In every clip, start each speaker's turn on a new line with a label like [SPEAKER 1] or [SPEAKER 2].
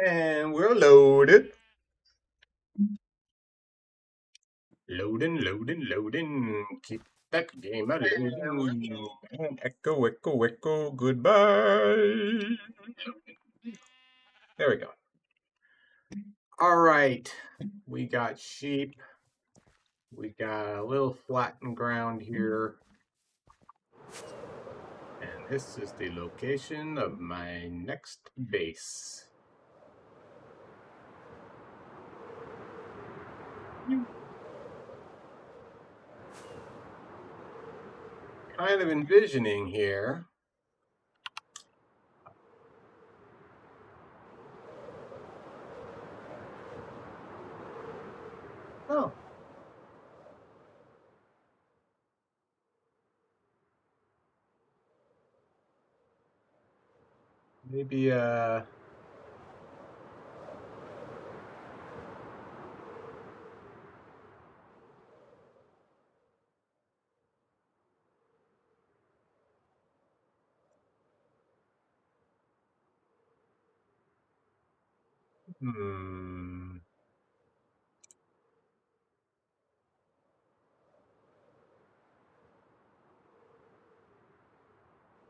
[SPEAKER 1] And we're loaded. Loading. Keep that game a loading. And echo, goodbye. There we go. All right. We got sheep. We got a little flattened ground here. And this is the location of my next base. Kind of envisioning here. Oh. Maybe hmm.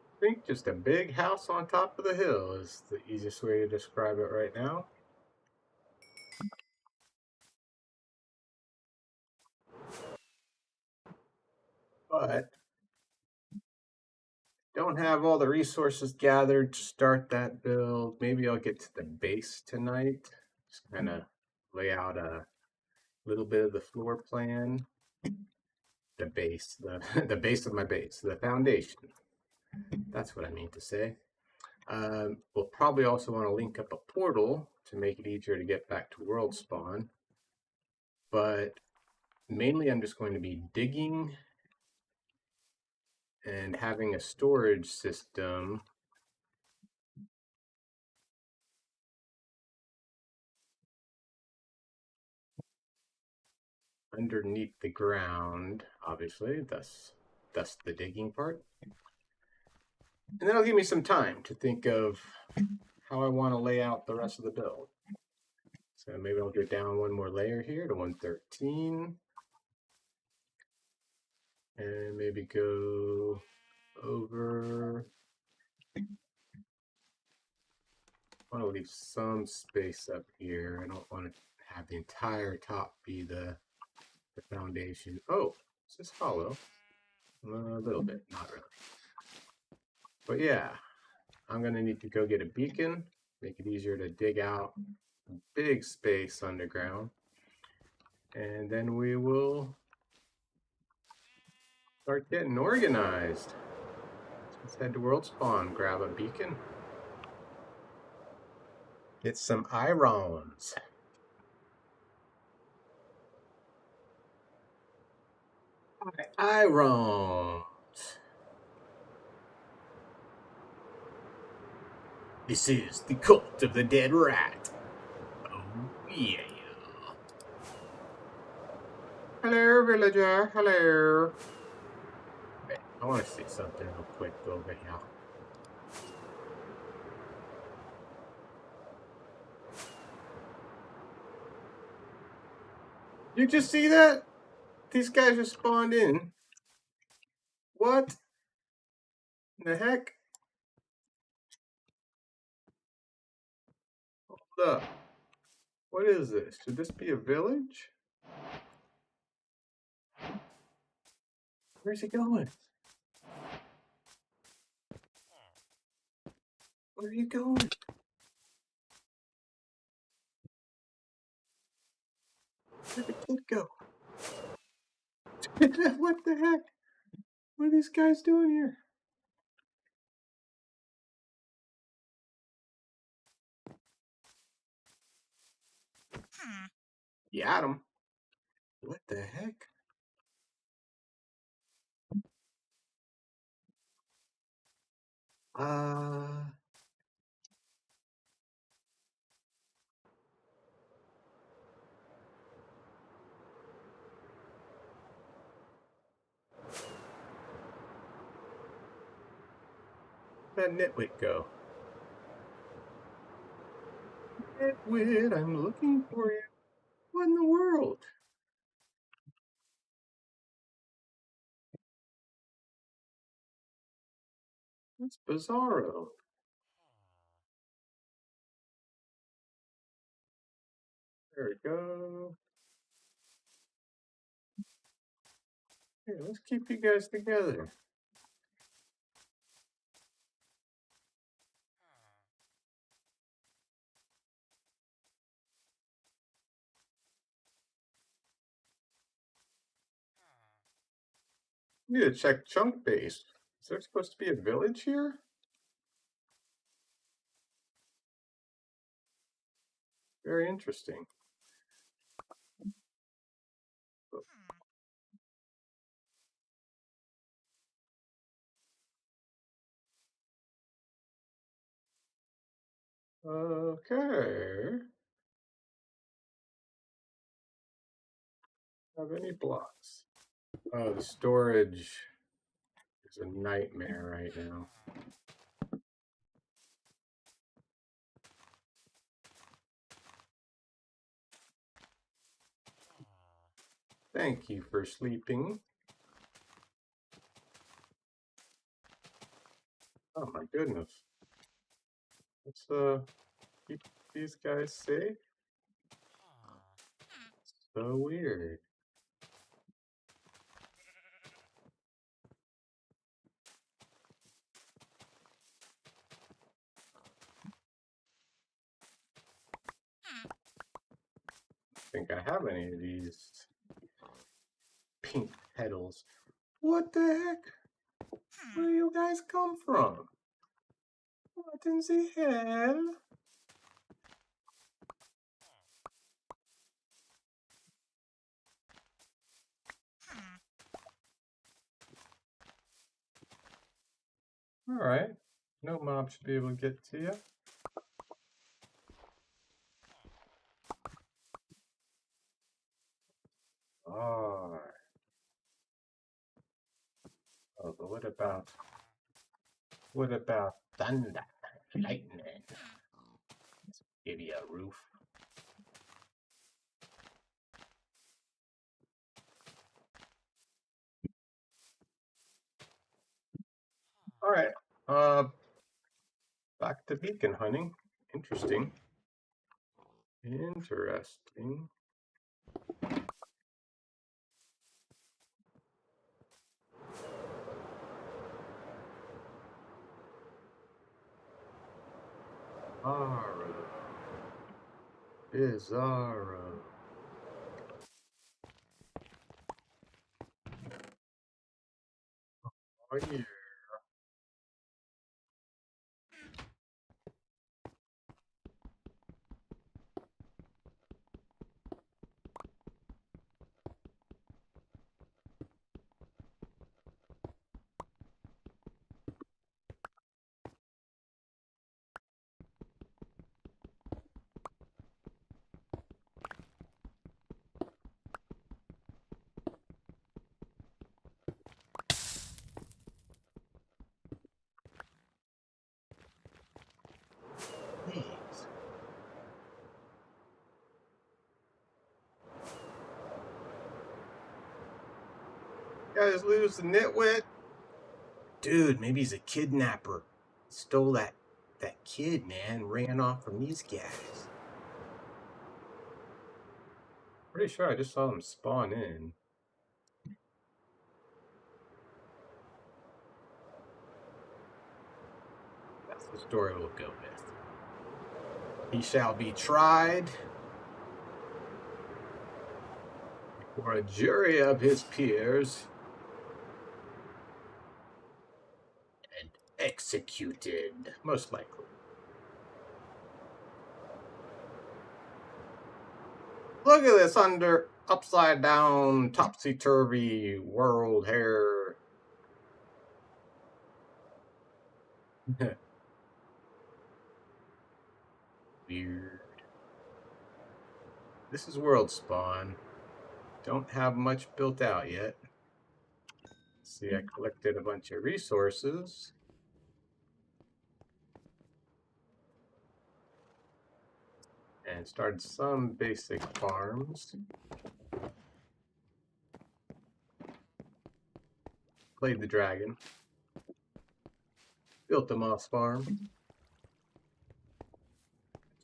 [SPEAKER 1] I think just a big house on top of the hill is the easiest way to describe it right now. But don't have all the resources gathered to start that build. Maybe I'll get to the base tonight. Just kind of lay out a little bit of the floor plan. The base, the base of my base, the foundation. That's what I mean to say. We'll probably also want to link up a portal to make it easier to get back to world spawn. But mainly I'm just going to be digging and having a storage system underneath the ground, obviously. That's the digging part. And that'll give me some time to think of how I want to lay out the rest of the build. So maybe I'll go down one more layer here to 113. And maybe go over. I want to leave some space up here. I don't want to have the entire top be the foundation. Oh, is this hollow? A little bit, not really. But yeah, I'm going to need to go get a beacon, make it easier to dig out a big space underground. And then we will start getting organized. Let's head to World Spawn, grab a beacon. Get some irons. Irons. This is the cult of the dead rat. Oh yeah. Hello, villager. Hello. Okay, I want to see something real quick over here. You just see that? These guys just spawned in. What the heck? Hold up. What is this? Should this be a village? Where's he going? Where are you going? Where'd the kid go? What the heck? What are these guys doing here? You got him. What the heck? Where'd that nitwit go? Edwin, I'm looking for you. What in the world? That's bizarro. There we go. Here, let's keep you guys together. Need to check Chunk Base. Is there supposed to be a village here? Very interesting. Okay. Have any blocks? Oh, the storage is a nightmare right now. Thank you for sleeping. Oh my goodness. Let's keep these guys safe. So weird. I think I have any of these pink petals. What the heck? Where do you guys come from? What in the hell? Alright. No mob should be able to get to you. Alright. Oh, but what about thunder, lightning? Let's give you a roof. Alright. Back to beacon hunting. Interesting. Interesting. Bizarro. Bizarro. Oh yeah. Please. Guys lose the nitwit? Dude, maybe he's a kidnapper. Stole that kid, man. Ran off from these guys. Pretty sure I just saw them spawn in. That's the story we'll go with. He shall be tried before a jury of his peers and executed, most likely. Look at this upside down, topsy turvy world here. Weird. This is world spawn. Don't have much built out yet. See, I collected a bunch of resources. and started some basic farms. Played the dragon. Built the moss farm.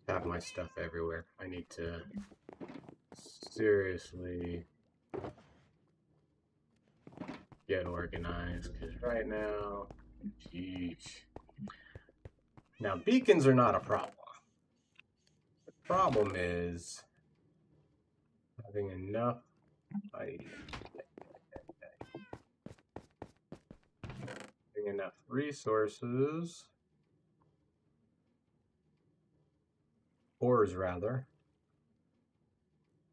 [SPEAKER 1] Have my stuff everywhere. I need to seriously get organized because right now, geez. Now beacons are not a problem. The problem is having enough resources, ores rather,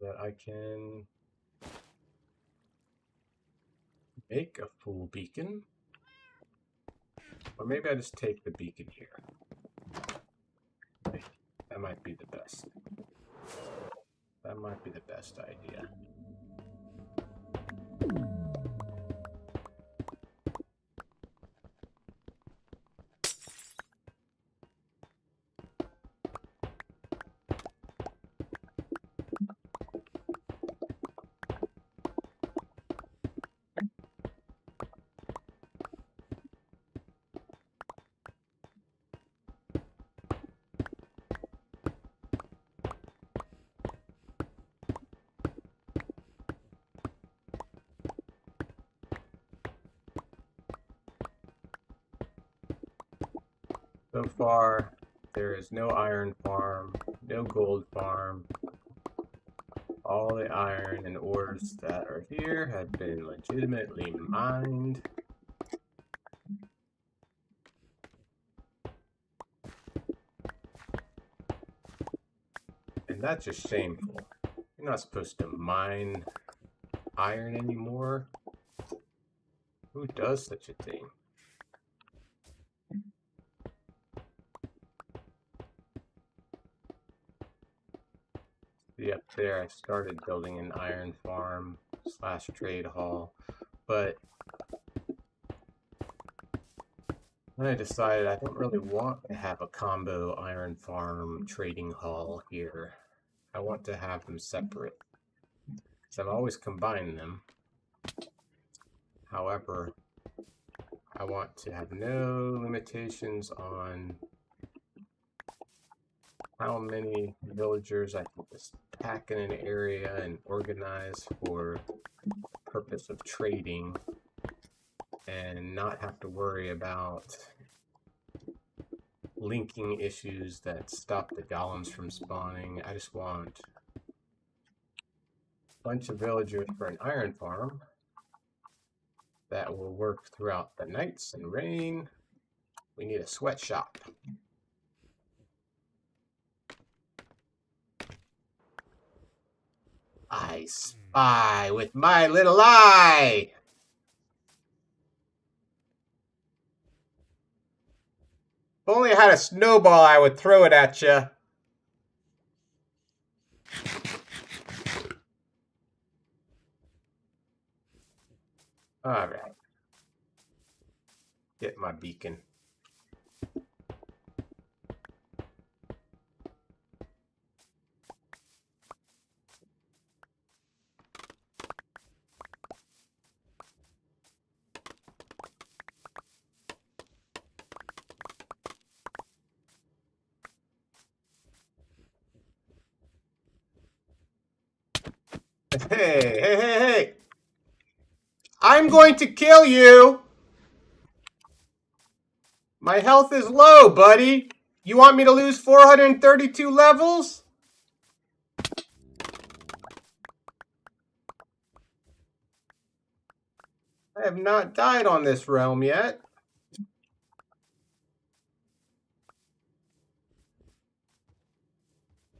[SPEAKER 1] that I can make a full beacon. Or maybe I just take the beacon here. That might be the best. That might be the best idea. So far, there is no iron farm, no gold farm. All the iron and ores that are here have been legitimately mined. And that's just shameful. You're not supposed to mine iron anymore. Who does such a thing? See up there, I started building an iron farm / trade hall, but then I decided I don't really want to have a combo iron farm trading hall here. I want to have them separate, because I've always combined them. However, I want to have no limitations on how many villagers I can just pack in an area and organize for purpose of trading and not have to worry about linking issues that stop the golems from spawning. I just want a bunch of villagers for an iron farm that will work throughout the nights and rain. We need a sweatshop. I spy with my little eye! If only I had a snowball, I would throw it at you. Alright. Get my beacon. Hey! I'm going to kill you! My health is low, buddy. You want me to lose 432 levels? I have not died on this realm yet.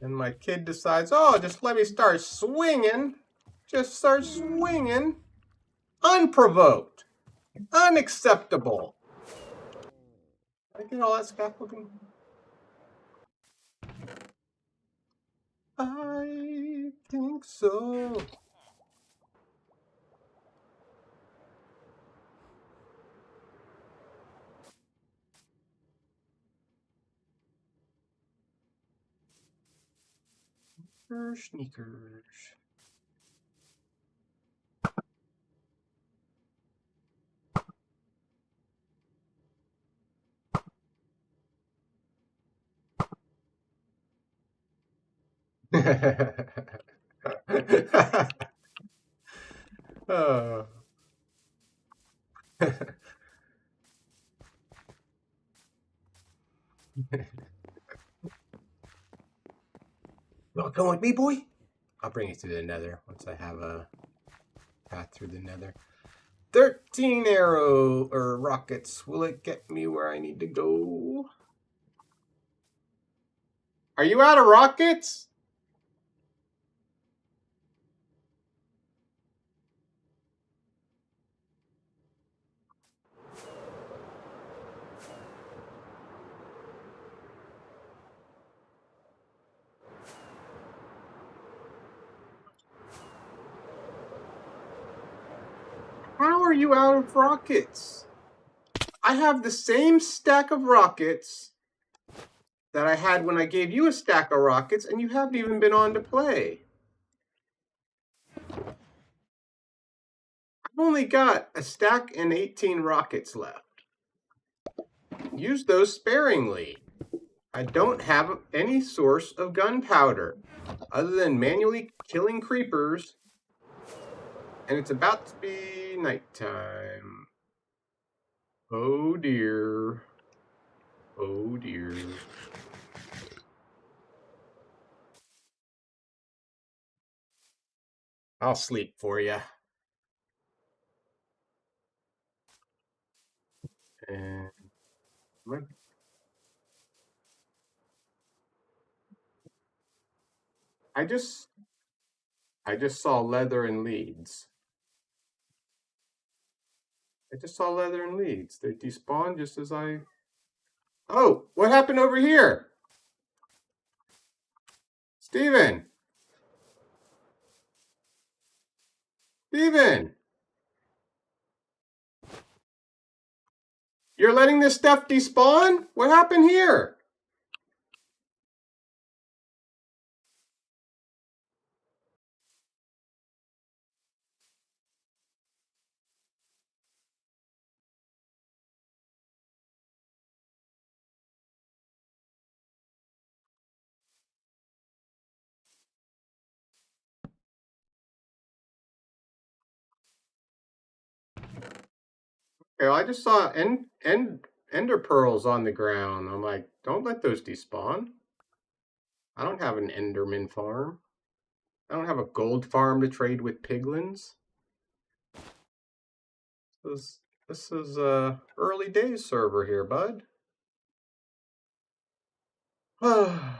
[SPEAKER 1] And my kid decides, oh, just let me start swinging. Just start swinging. Unprovoked. Unacceptable. I get all that scaffolding. I think so. Sneakers. Oh. You want to come with me, boy? I'll bring you through the nether once I have a path through the nether. 13 arrow or rockets. Will it get me where I need to go? Are you out of rockets? How are you out of rockets? I have the same stack of rockets that I had when I gave you a stack of rockets, and you haven't even been on to play. I've only got a stack and 18 rockets left. Use those sparingly. I don't have any source of gunpowder other than manually killing creepers, and it's about to be nighttime. Oh dear. Oh dear. I'll sleep for you. And I just saw leather and leads. I just saw leather and leads. They despawned just as I... Oh, what happened over here? Steven! Steven! You're letting this stuff despawn? What happened here? I just saw ender pearls on the ground. I'm like, don't let those despawn. I don't have an enderman farm. I don't have a gold farm to trade with piglins. This is early days server here, bud. Oh,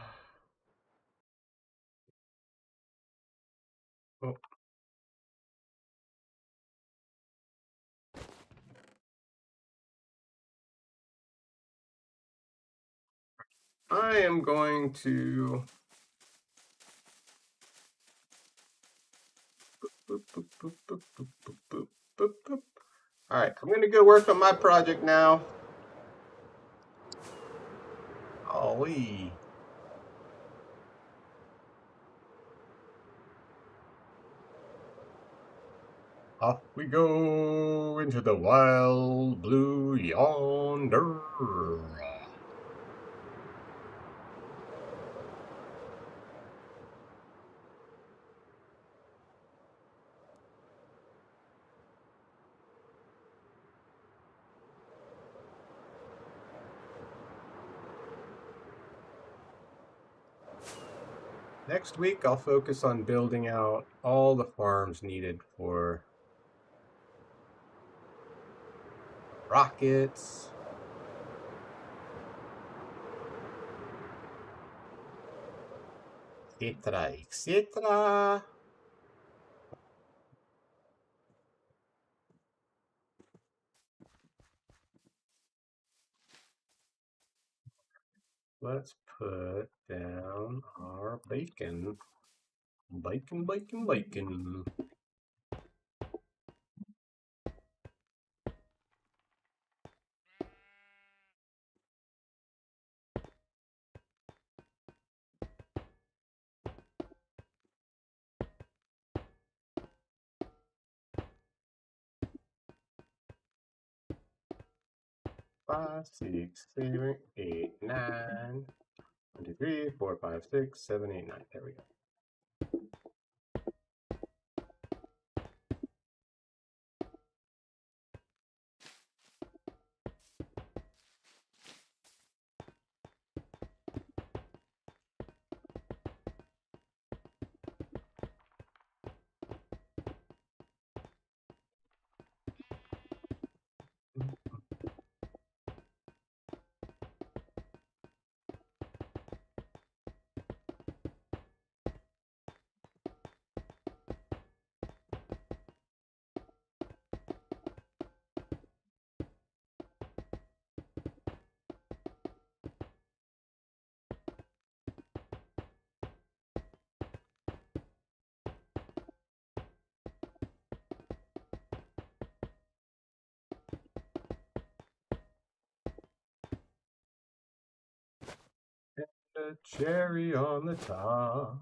[SPEAKER 1] I am going to boop, boop, boop, boop, boop, boop, boop, boop, boop. All right, I'm going to go work on my project now. Ollie. Off we go into the wild blue yonder. Next week, I'll focus on building out all the farms needed for rockets, etc., etc. Let's put down our bacon. Bacon, bacon, bacon. 5, 6, 7, 8, 9. 1, 2, 3, 4, 5, 6, 7, 8, 9. There we go. A cherry on the top.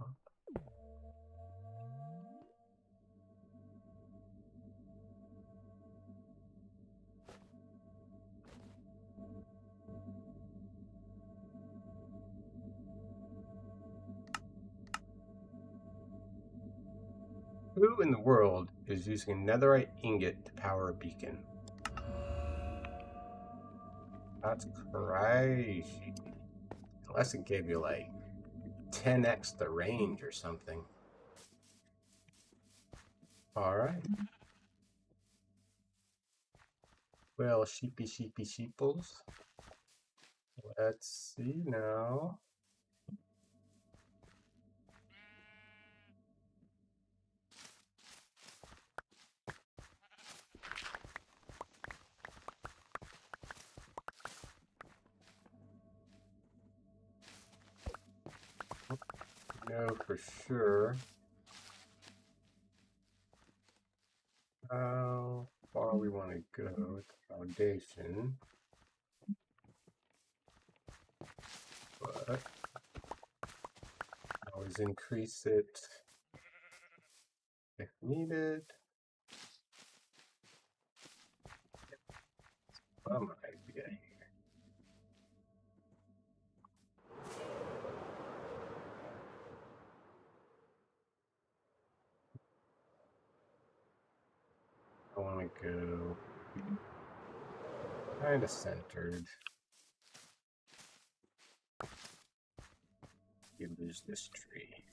[SPEAKER 1] Who in the world is using a netherite ingot to power a beacon? That's crazy. Unless it gave you like 10x the range or something. Alright. Well, sheepy sheeples. Let's see now. Know for sure how far we want to go with the foundation, but always increase it if needed. Bum idea here. I want to go kind of centered. You lose this tree.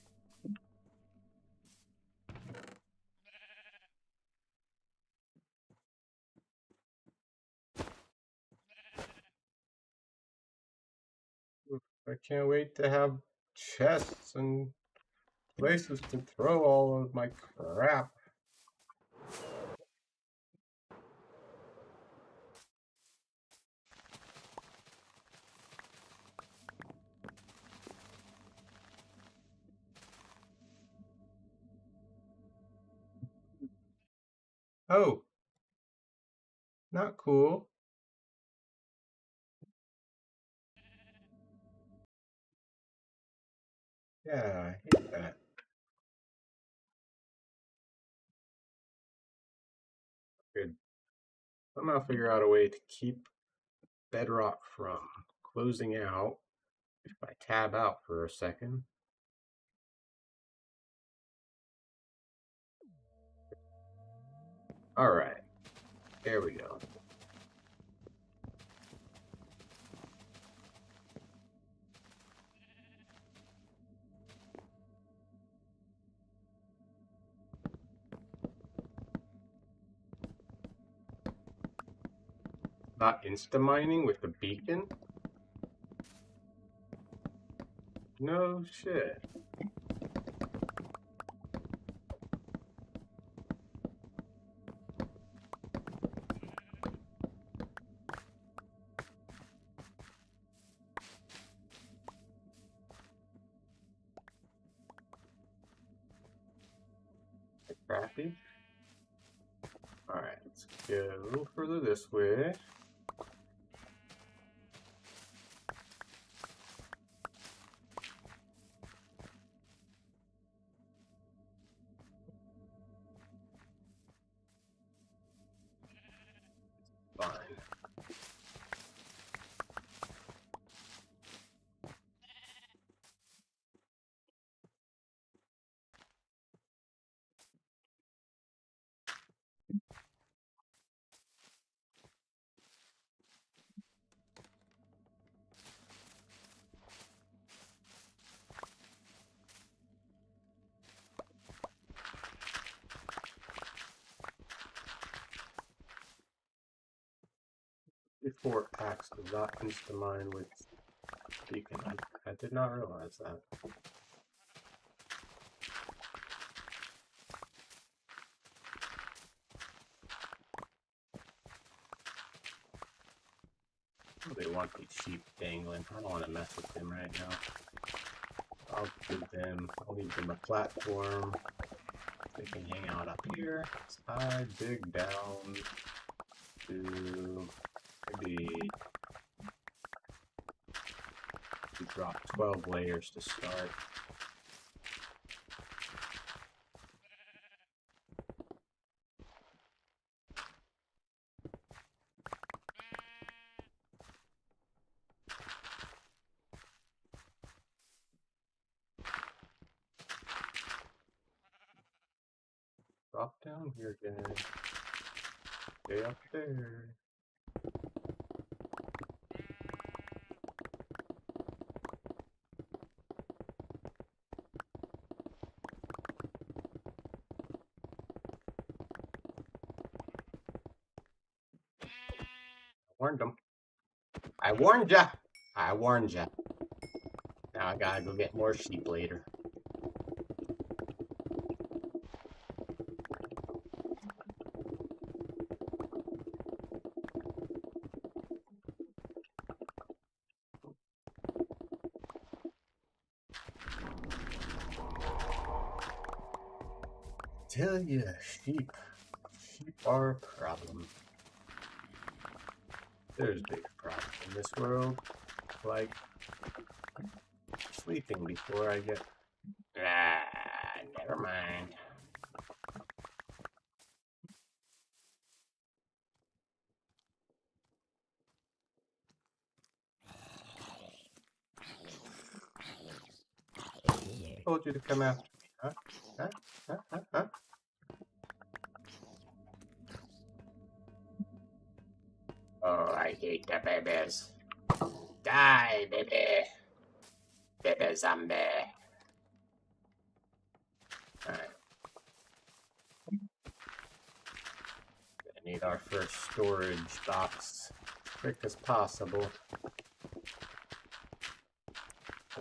[SPEAKER 1] I can't wait to have chests and places to throw all of my crap. Oh, not cool. Yeah, I hate that. Good. Somehow figure out a way to keep Bedrock from closing out. If I tab out for a second. All right, there we go. Not insta-mining with the beacon? No shit. Crappy. Alright, let's go a little further this way. Fine. Before axe does not insta-mine with beacon. I did not realize that. Oh, they want these sheep dangling. I don't want to mess with them right now. I'll leave them a platform. They can hang out up here. So I dig down to maybe we drop 12 layers to start. Drop down here, guys. Stay up there. Warned them. I warned ya! I warned ya. Now I gotta go get more sheep later. Tell ya, sheep. Sheep are a problem. There's bigger problems in this world, like sleeping before I get... never mind. I told you to come after me, huh? Huh? Oh, I hate the babies. Die, baby. Baby zombie. Alright. I need our first storage box quick as possible.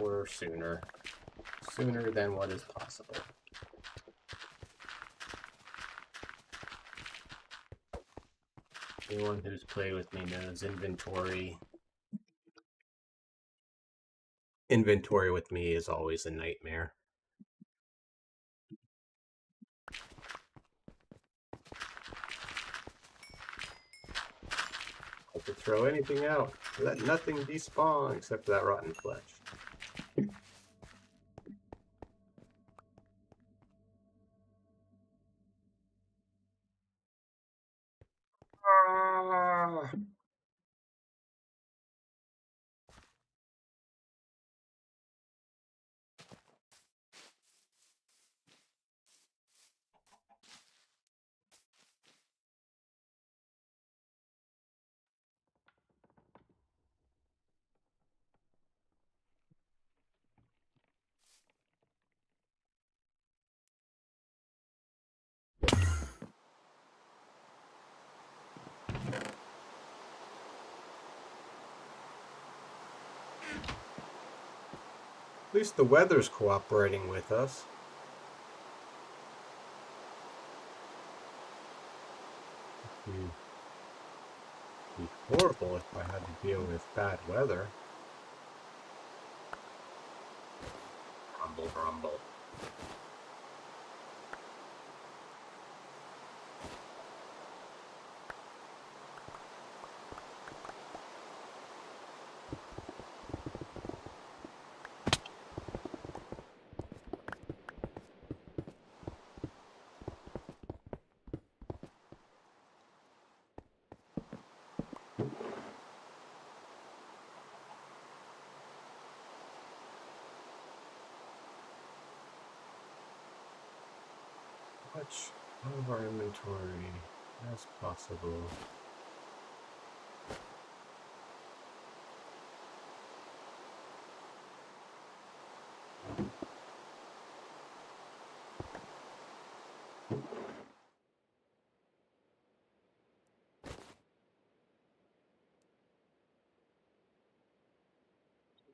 [SPEAKER 1] Or sooner. Sooner than what is possible. Anyone who's played with me knows inventory. Inventory with me is always a nightmare. I could throw anything out. Let nothing despawn except for that rotten flesh. At least the weather's cooperating with us. It'd be horrible if I had to deal with bad weather. Rumble, rumble. Much of our inventory as possible.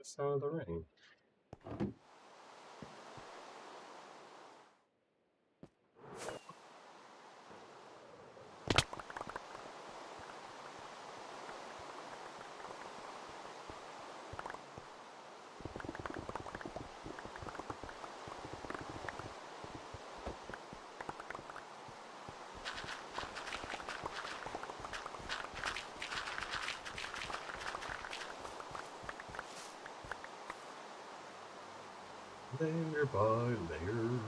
[SPEAKER 1] the sound of the rain. Layer by layer.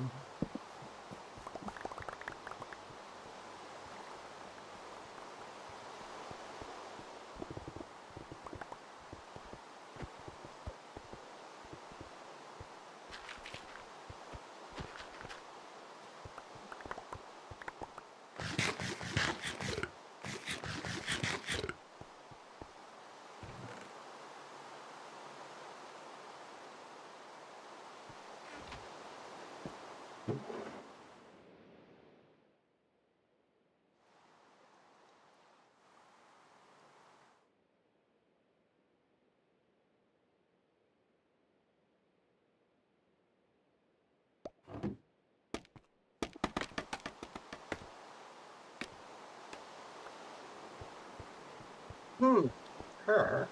[SPEAKER 1] Her.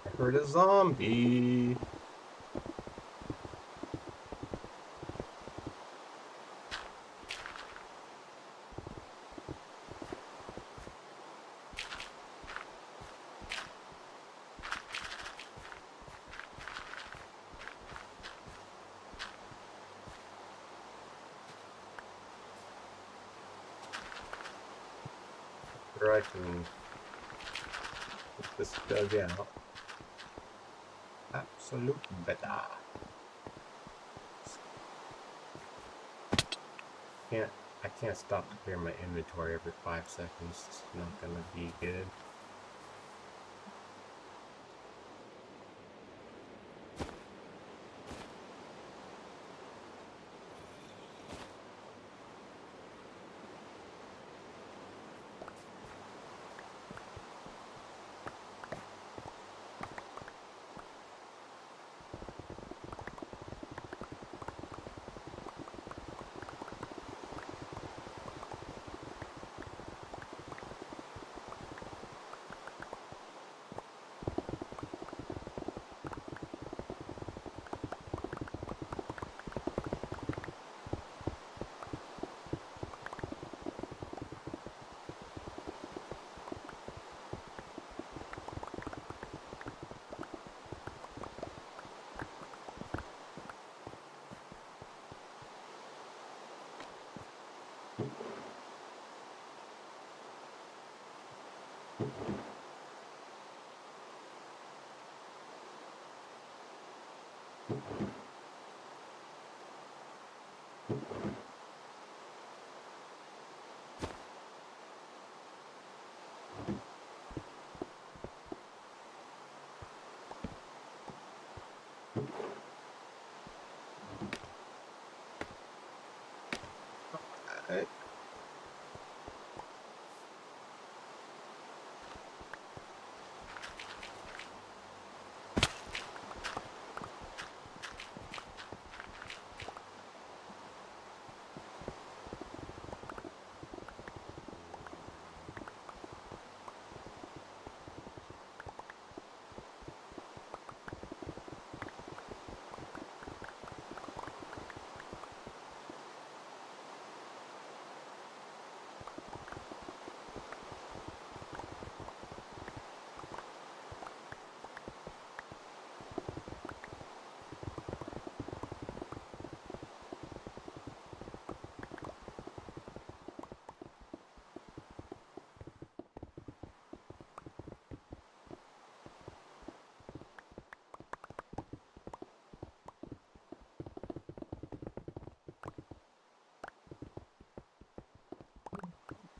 [SPEAKER 1] I heard a zombie. Or I can get this dug out. Absolute better. I can't stop to clear my inventory every 5 seconds. It's not gonna be good. I,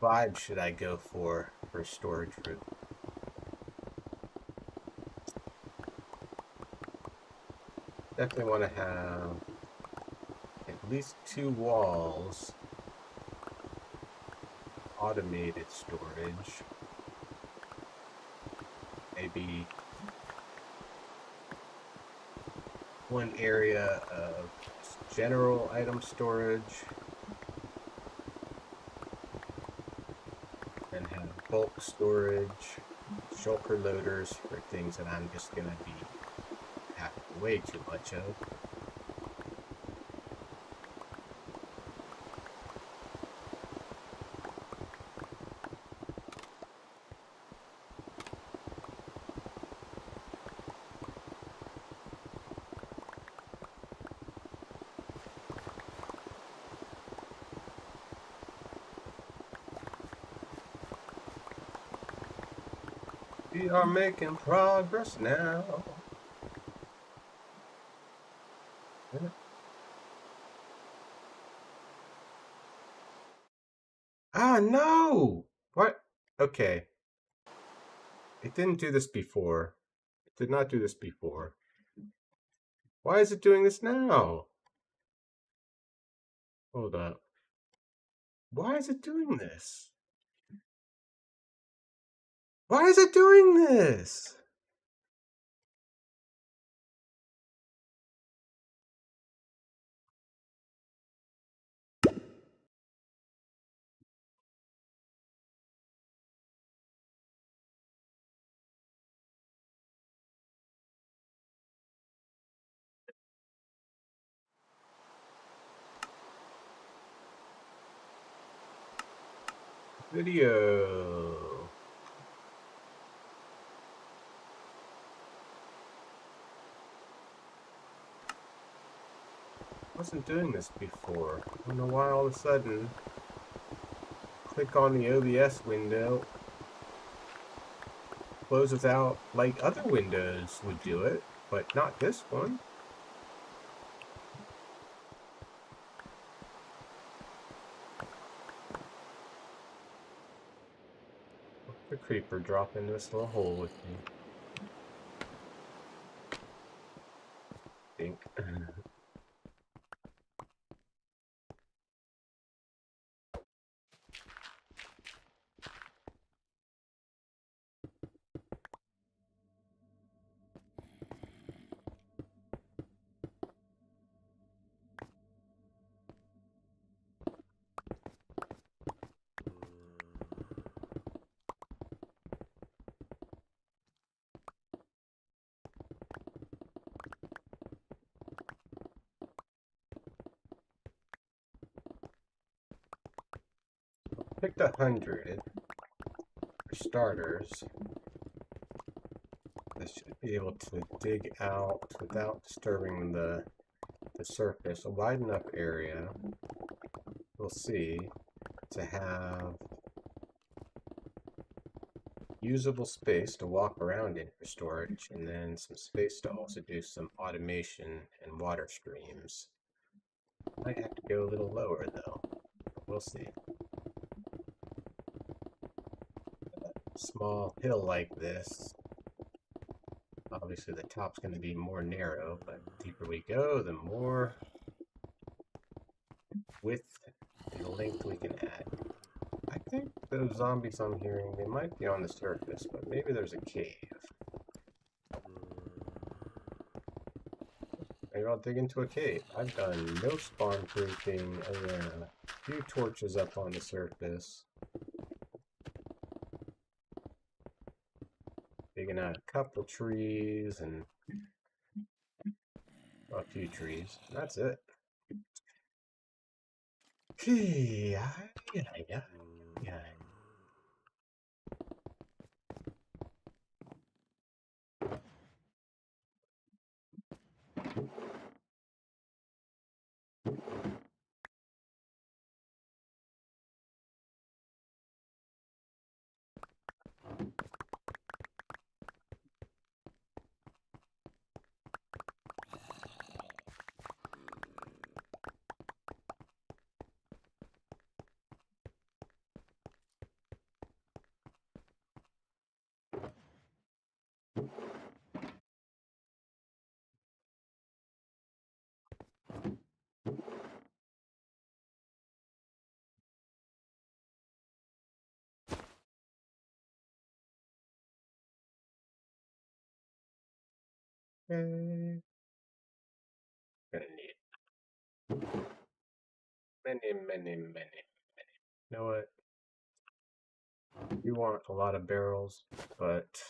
[SPEAKER 1] vibe should I go for storage room? Definitely want to have at least 2 walls automated storage. Maybe one area of general item storage and have bulk storage, shulker loaders for things that I'm just going to be having way too much of. We are making progress now. Ah, no! What? Okay. It didn't do this before. It did not do this before. Why is it doing this now? Hold up. Why is it doing this? Why is it doing this? Video. Wasn't doing this before. I don't know why all of a sudden click on the OBS window, closes out like other windows would do it, but not this one. The creeper drop into this little hole with me. I think. Picked 100 for starters. I should be able to dig out without disturbing the surface. A wide enough area, we'll see, to have usable space to walk around in for storage, and then some space to also do some automation and water streams. Might have to go a little lower though, but we'll see. Small hill like this, obviously the top's going to be more narrow, but the deeper we go, the more width and length we can add. I think those zombies I'm hearing, they might be on the surface, but maybe there's a cave. Maybe I'll dig into a cave. I've done no spawn proofing other than a few torches up on the surface. Digging out a couple trees and a few trees. That's it. Yeah. Okay. Gonna need many. You know what? You want a lot of barrels, but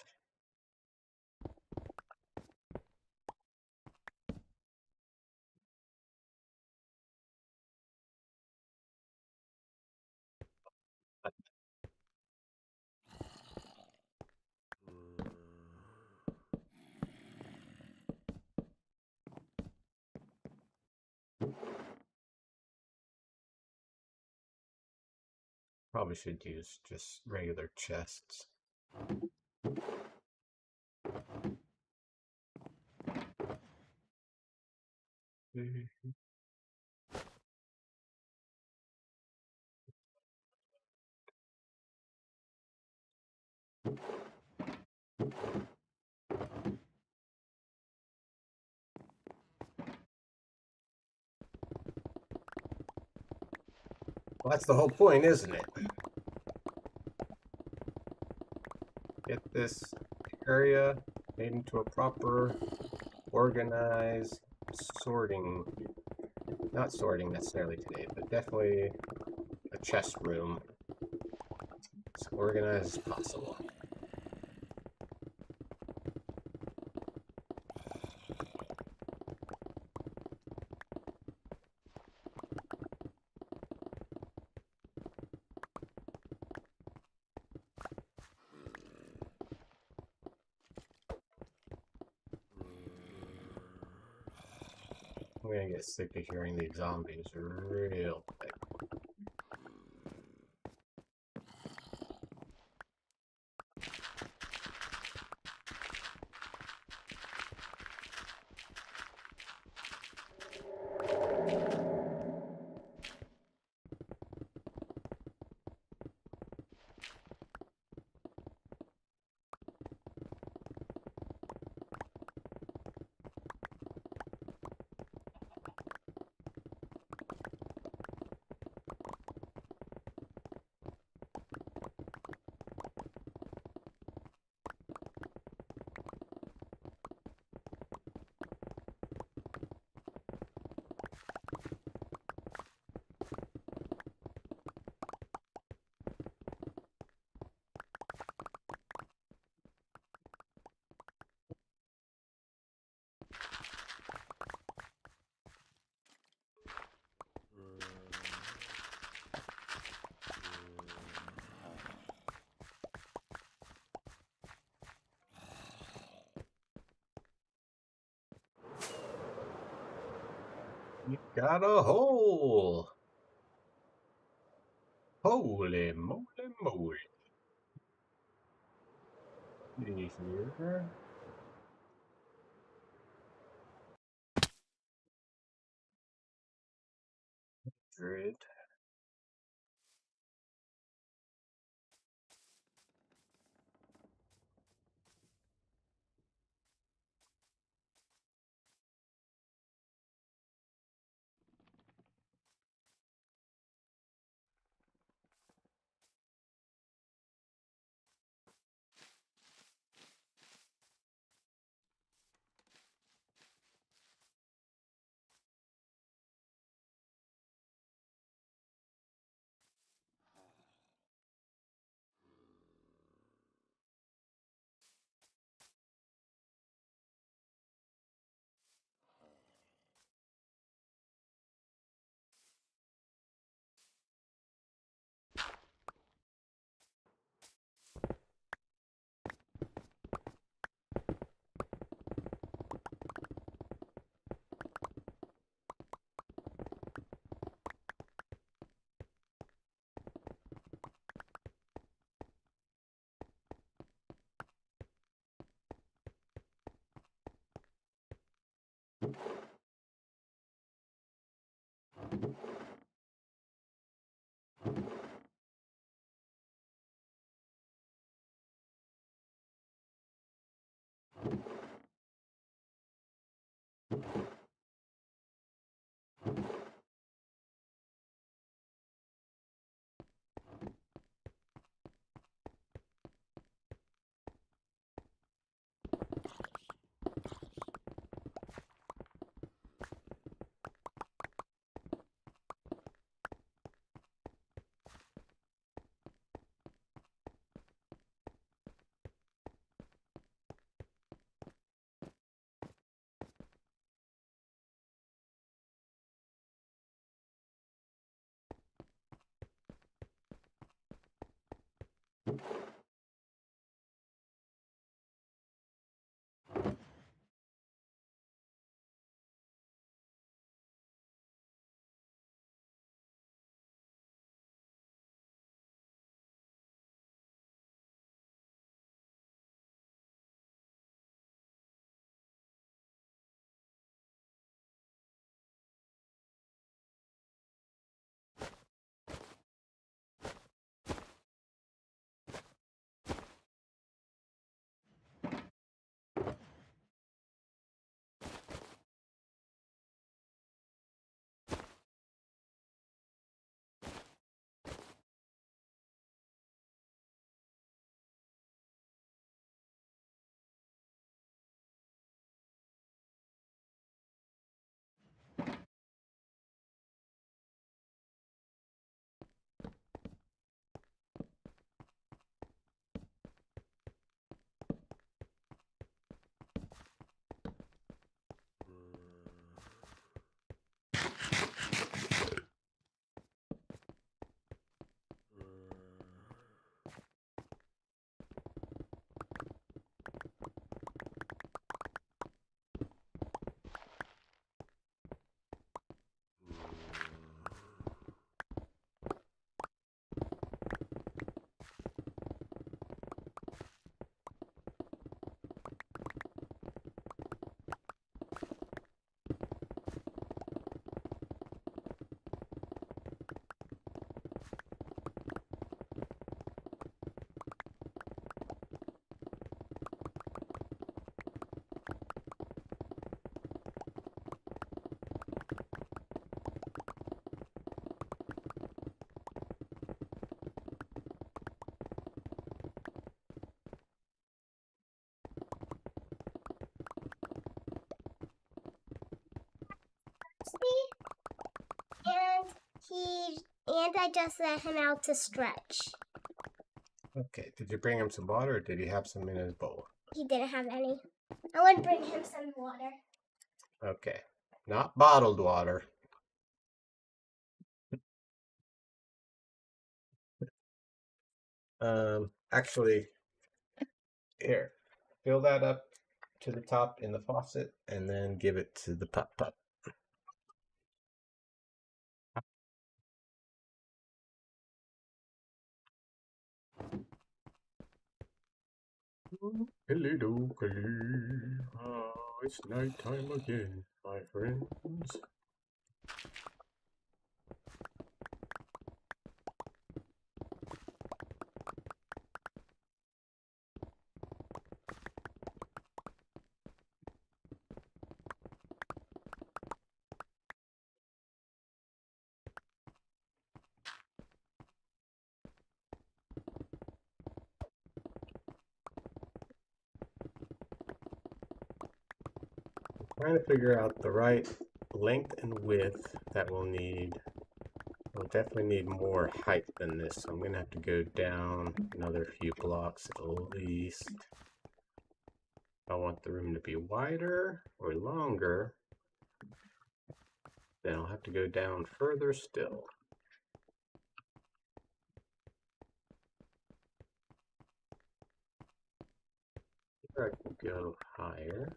[SPEAKER 1] probably should use just regular chests. Well, that's the whole point, isn't it? Get this area made into a proper, organized sorting. Not sorting necessarily today, but definitely a chest room. As organized as possible. I'm gonna get sick of hearing these zombies real quick. You got a hole! Holy moly. See here. Good.
[SPEAKER 2] And I just let him out to stretch.
[SPEAKER 1] Okay, did you bring him some water or did he have some in his bowl?
[SPEAKER 2] He didn't have any. I would bring him some water.
[SPEAKER 1] Okay, not bottled water. Actually, here, fill that up to the top in the faucet and then give it to the pup. Hello, dokey. Oh, it's nighttime again, my friends. Trying to figure out the right length and width that we'll need. We'll definitely need more height than this, so I'm going to have to go down another few blocks at least. If I want the room to be wider or longer, then I'll have to go down further still. Here I can go higher.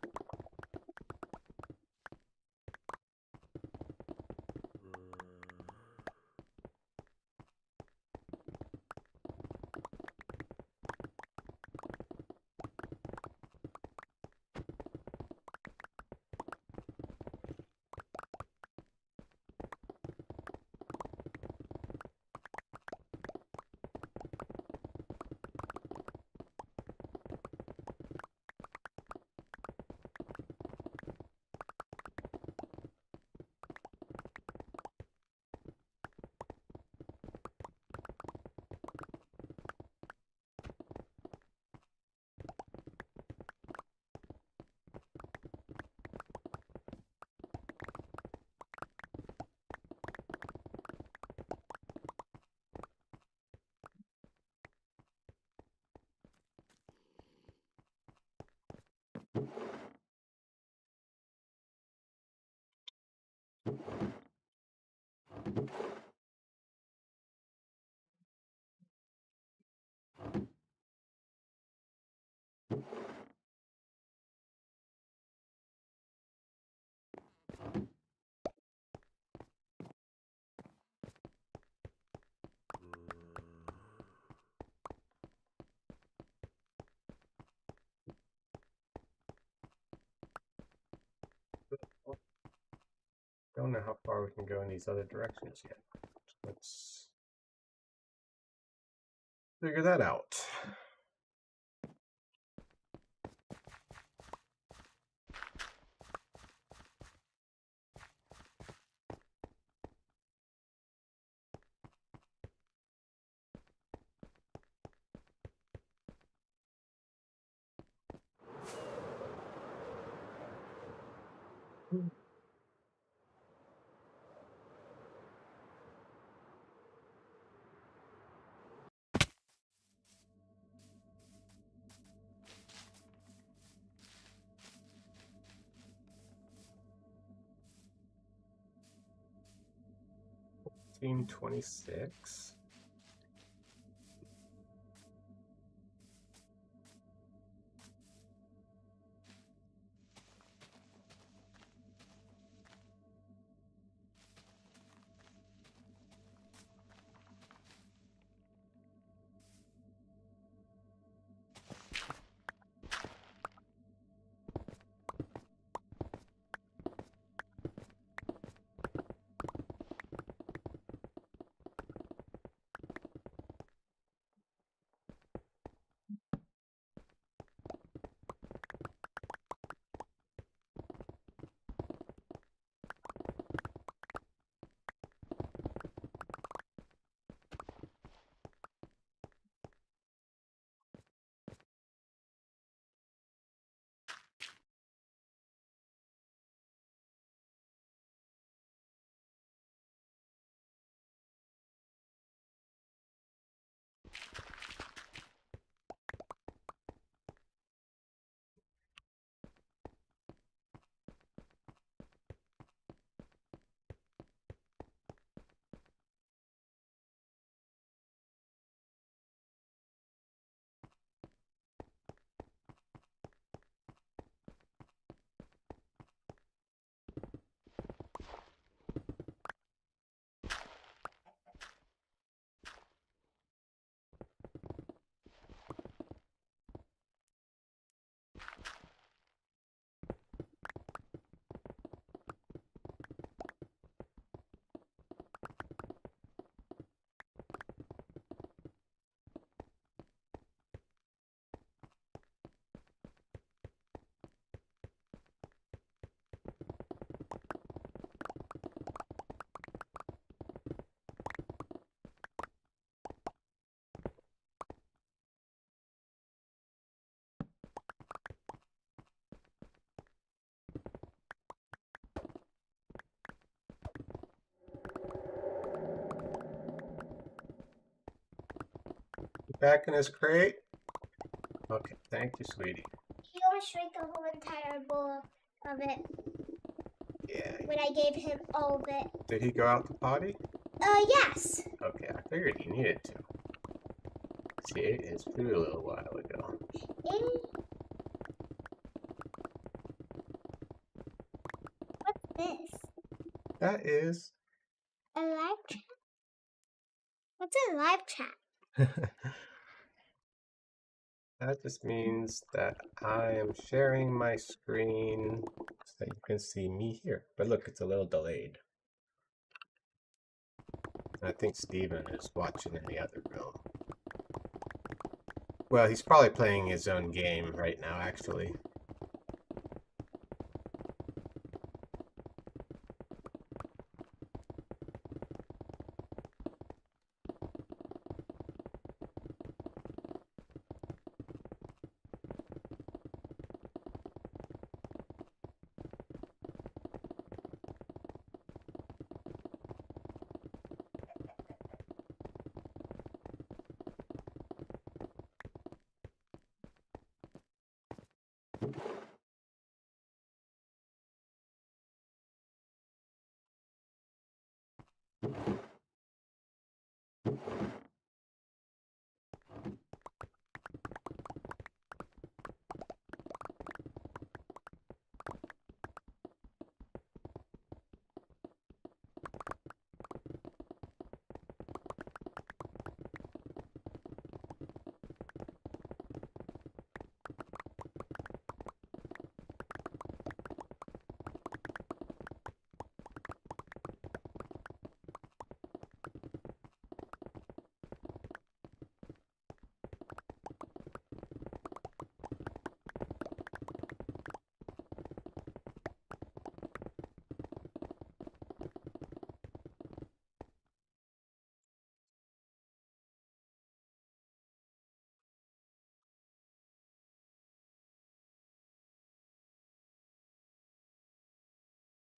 [SPEAKER 1] Don't know how far we can go in these other directions yet. Let's figure that out. Team 26. Back in his crate? Okay, thank you, sweetie.
[SPEAKER 2] He almost drank the whole entire bowl of it
[SPEAKER 1] Yeah.
[SPEAKER 2] when I gave him all of it.
[SPEAKER 1] Did he go out to potty?
[SPEAKER 2] Yes.
[SPEAKER 1] Okay, I figured he needed to. See, he ate his food a little while ago.
[SPEAKER 2] What's this?
[SPEAKER 1] That is.
[SPEAKER 2] A live chat? What's a live chat?
[SPEAKER 1] That just means that I am sharing my screen so that you can see me here. But look, it's a little delayed. I think Steven is watching in the other room. Well, he's probably playing his own game right now, actually.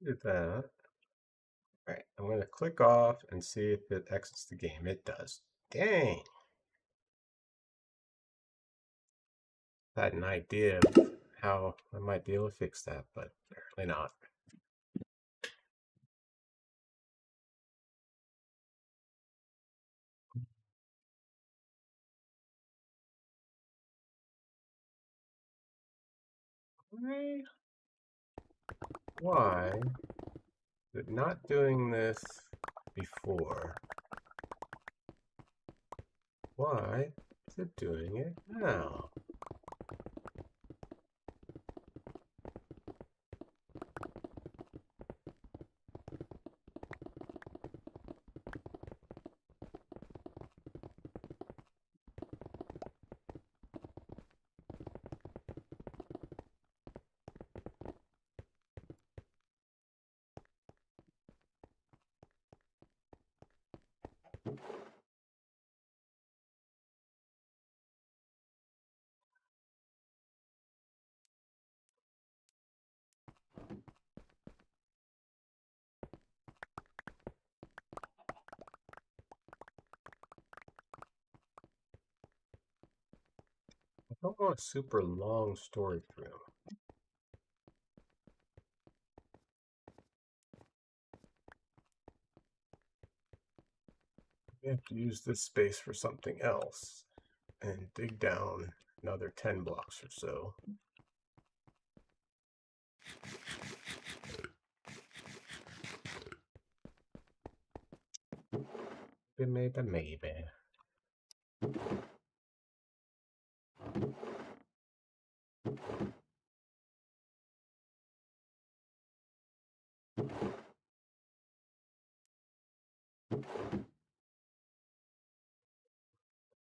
[SPEAKER 1] Do that. All right, I'm going to click off and see if it exits the game. It does. Dang. I had an idea of how I might be able to fix that, but apparently not. Why is it not doing this before? Why is it doing it now? I don't want a super long storage room. We have to use this space for something else and dig down another 10 blocks or so. Maybe.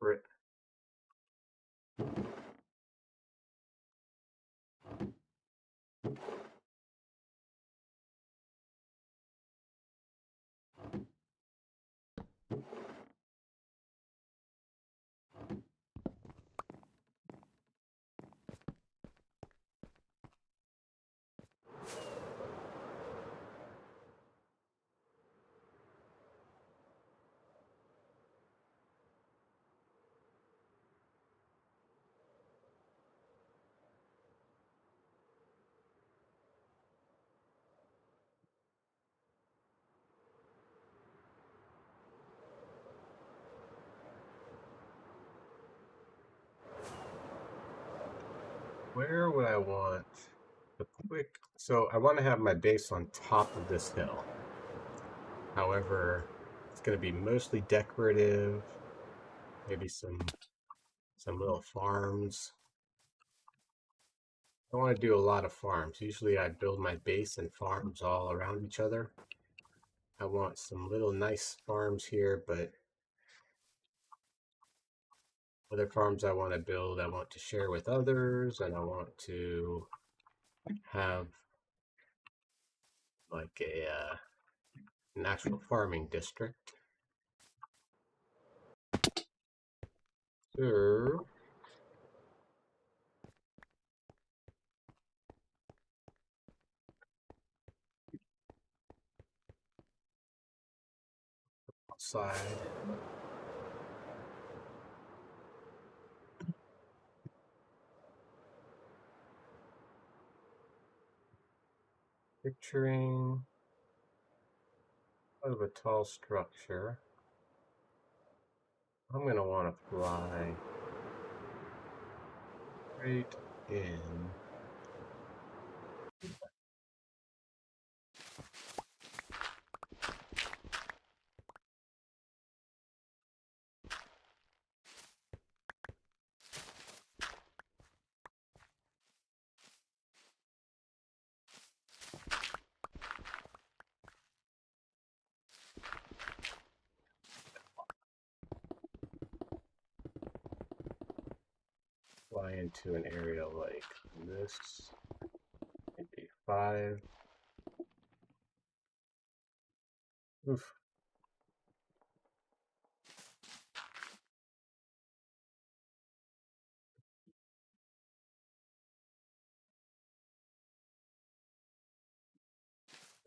[SPEAKER 1] Brick. Where would I want the quick? So I want to have my base on top of this hill. However, it's going to be mostly decorative. Maybe some little farms. I don't want to do a lot of farms. Usually I build my base and farms all around each other. I want some little nice farms here, but other farms I want to build, I want to share with others, and I want to have like an actual farming district. So, outside. Picturing of a tall structure. I'm going to want to fly right in. Fly into an area like this. Maybe 5. Oof.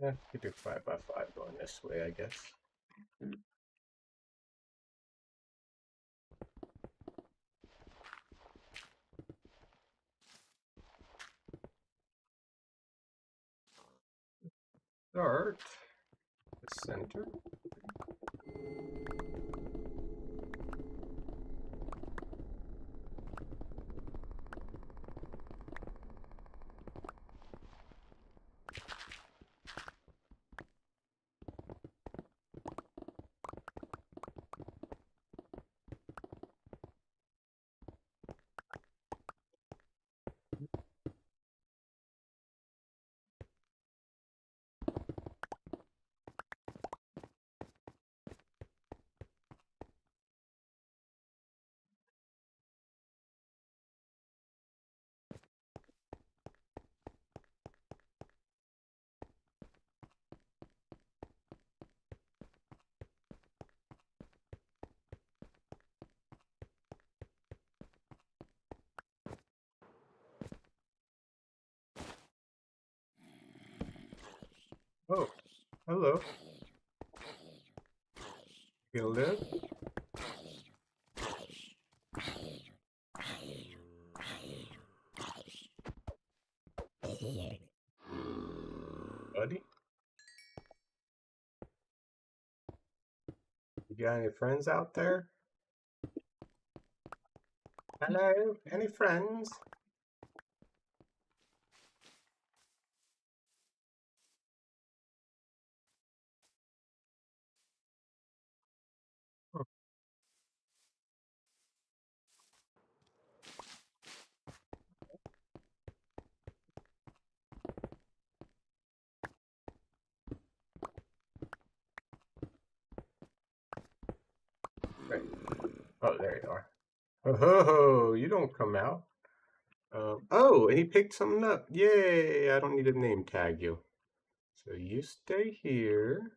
[SPEAKER 1] Yeah, you do 5x5 going this way, I guess. Start the center. Oh, hello. You gonna live? Buddy? You got any friends out there? Hello? Any friends? Oh, great. Oh, there you are. Oh, ho, ho, you don't come out. Oh, and he picked something up. Yay! I don't need to name tag you. So you stay here.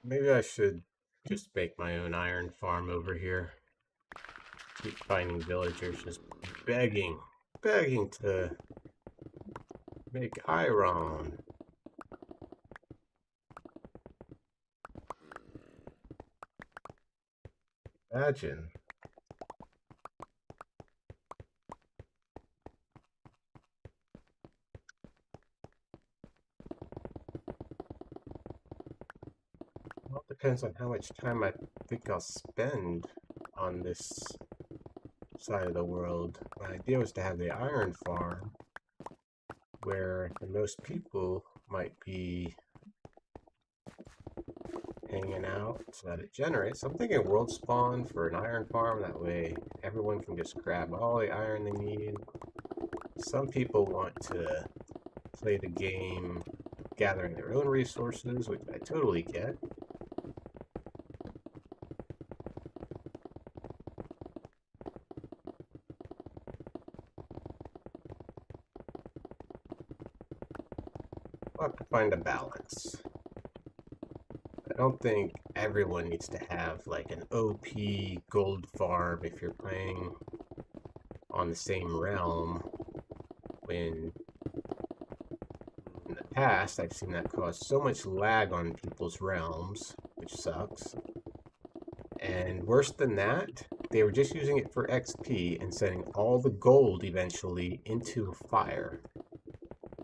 [SPEAKER 1] Maybe I should just make my own iron farm over here. Keep finding villagers just begging to make iron. Imagine. Well, it depends on how much time I think I'll spend on this side of the world. My idea was to have the iron farm where the most people might be hanging out so that it generates. I'm thinking world spawn for an iron farm. That way everyone can just grab all the iron they need. Some people want to play the game gathering their own resources, which I totally get. We'll have to find a balance. I don't think everyone needs to have like an OP gold farm if you're playing on the same realm. When in the past I've seen that cause so much lag on people's realms, which sucks. And worse than that, they were just using it for XP and sending all the gold eventually into fire.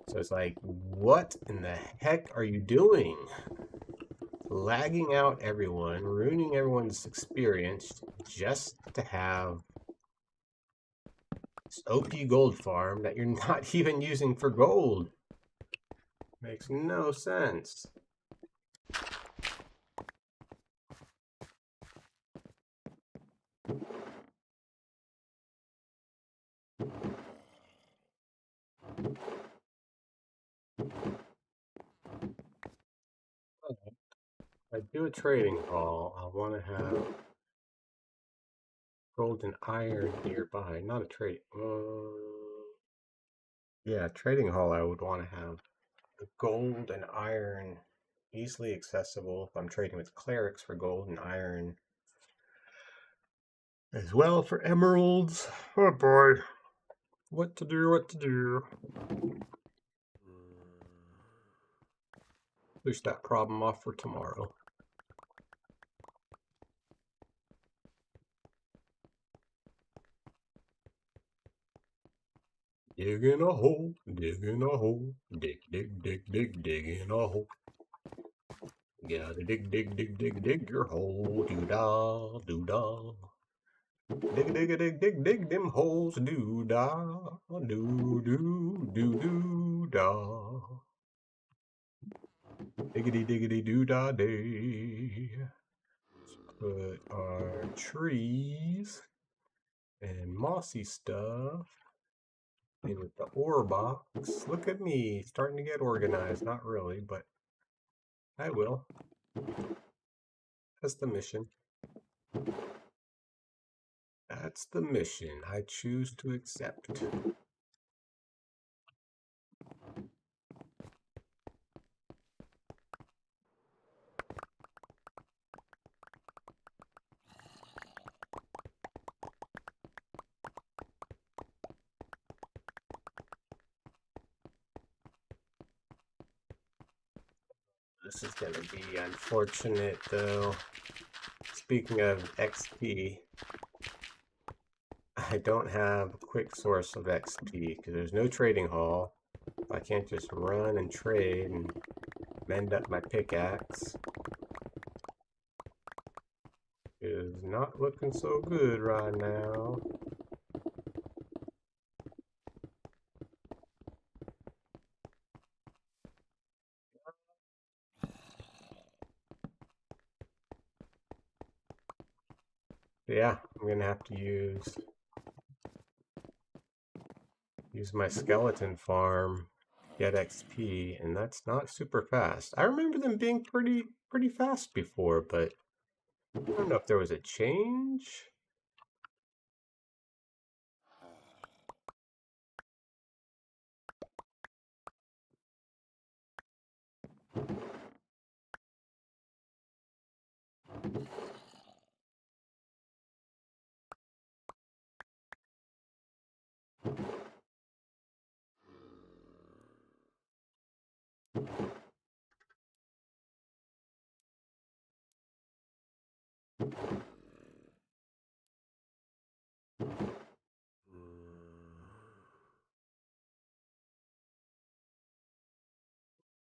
[SPEAKER 1] So it's like, what in the heck are you doing? Lagging out everyone, ruining everyone's experience just to have this OP gold farm that you're not even using for gold. Makes no sense. I do a trading hall. I want to have gold and iron nearby. Not a trade. Yeah, trading hall. I would want to have the gold and iron easily accessible if I'm trading with clerics for gold and iron, as well for emeralds. Oh boy, what to do? What to do? Push that problem off for tomorrow. Dig in a hole, dig in a hole, dig, dig, dig, dig, dig in a hole. You gotta dig, dig, dig, dig, dig your hole, doo-dah, doo-dah. Dig, dig, dig, dig, dig them holes, doo-dah, doo-doo, doo-doo-dah. Diggity, diggity, doo-dah, day. Let's put our trees and mossy stuff in with the ore box. Look at me, starting to get organized. Not really, but I will. That's the mission. That's the mission I choose to accept. This is going to be unfortunate, though. Speaking of XP, I don't have a quick source of XP because there's no trading hall. I can't just run and trade and mend up my pickaxe. Is not looking so good right now. Yeah, I'm gonna have to use my skeleton farm, get XP, and that's not super fast. I remember them being pretty fast before, but I don't know if there was a change.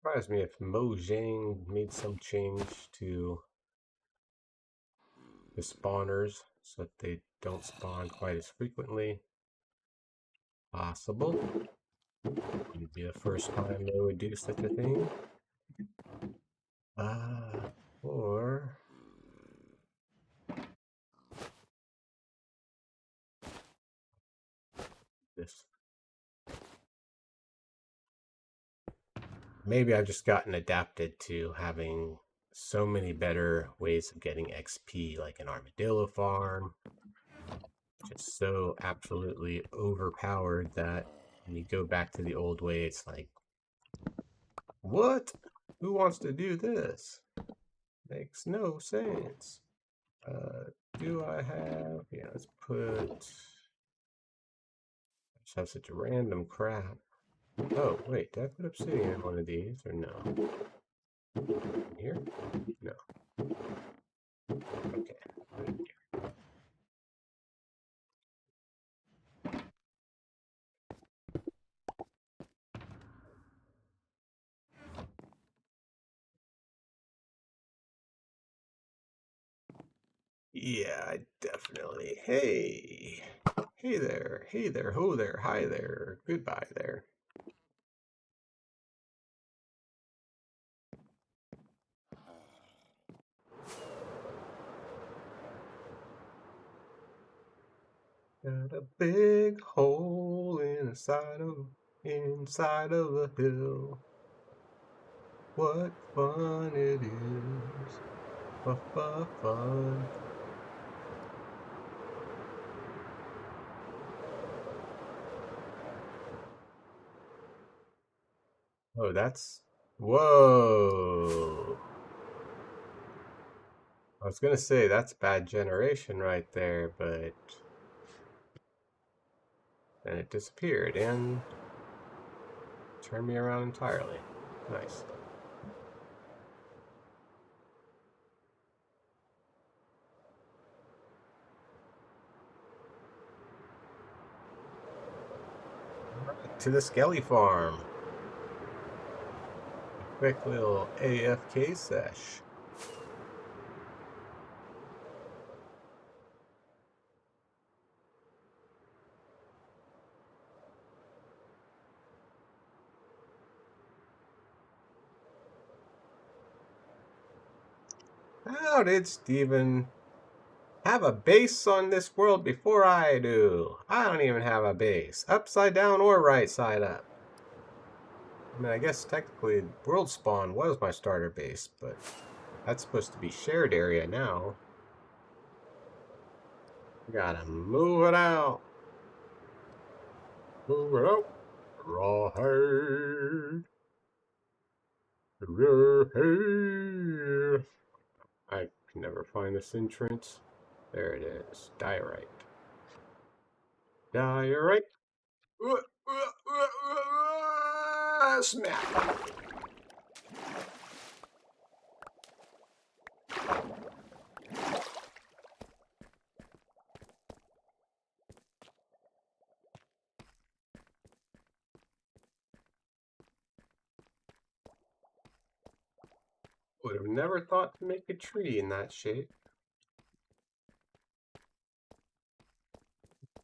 [SPEAKER 1] Surprised me if Mojang made some change to the spawners so that they don't spawn quite as frequently. Possible. Would be the first time they would do such a thing. Or this. Maybe I've just gotten adapted to having so many better ways of getting XP, like an armadillo farm. Just so absolutely overpowered that when you go back to the old way, it's like, what? Who wants to do this? Makes no sense. Do I have... Yeah, let's put... I just have such a random crap. Oh, wait, did I put obsidian in one of these, or no? Here? No. Okay. Yeah, I definitely. Hey. Hey there. Hey there. Ho there. Hi there. Goodbye there. Got a big hole inside of a hill. what fun it is. Fun. Oh, that's... Whoa! I was gonna say that's bad generation right there, but then it disappeared and turned me around entirely. Nice. Alright, to the Skelly Farm. Quick little AFK sesh. How did Steven have a base on this world before I do? I don't even have a base. Upside down or right side up. I mean, I guess technically World Spawn was my starter base, but that's supposed to be shared area now. Gotta move it out. Move it out. Rawhide. Rawhide. I can never find this entrance. There it is. Diorite. Diorite. Smack. Would have never thought to make a tree in that shape.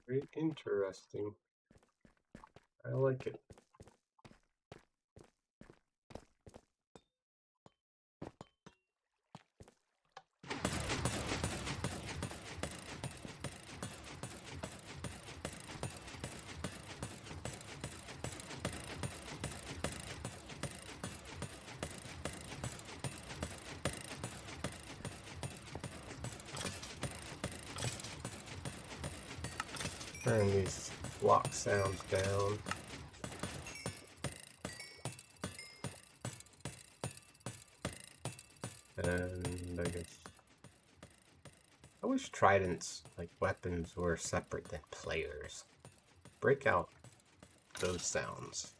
[SPEAKER 1] Very interesting. I like it. Turn these block sounds down. And I guess I wish tridents, like weapons, were separate than players. Break out those sounds.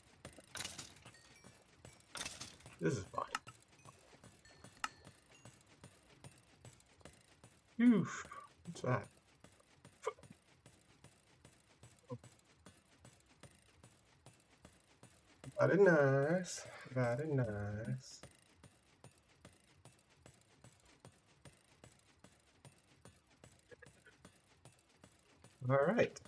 [SPEAKER 1] This is fine. Phew. What's that? Very nice. Very nice. All right.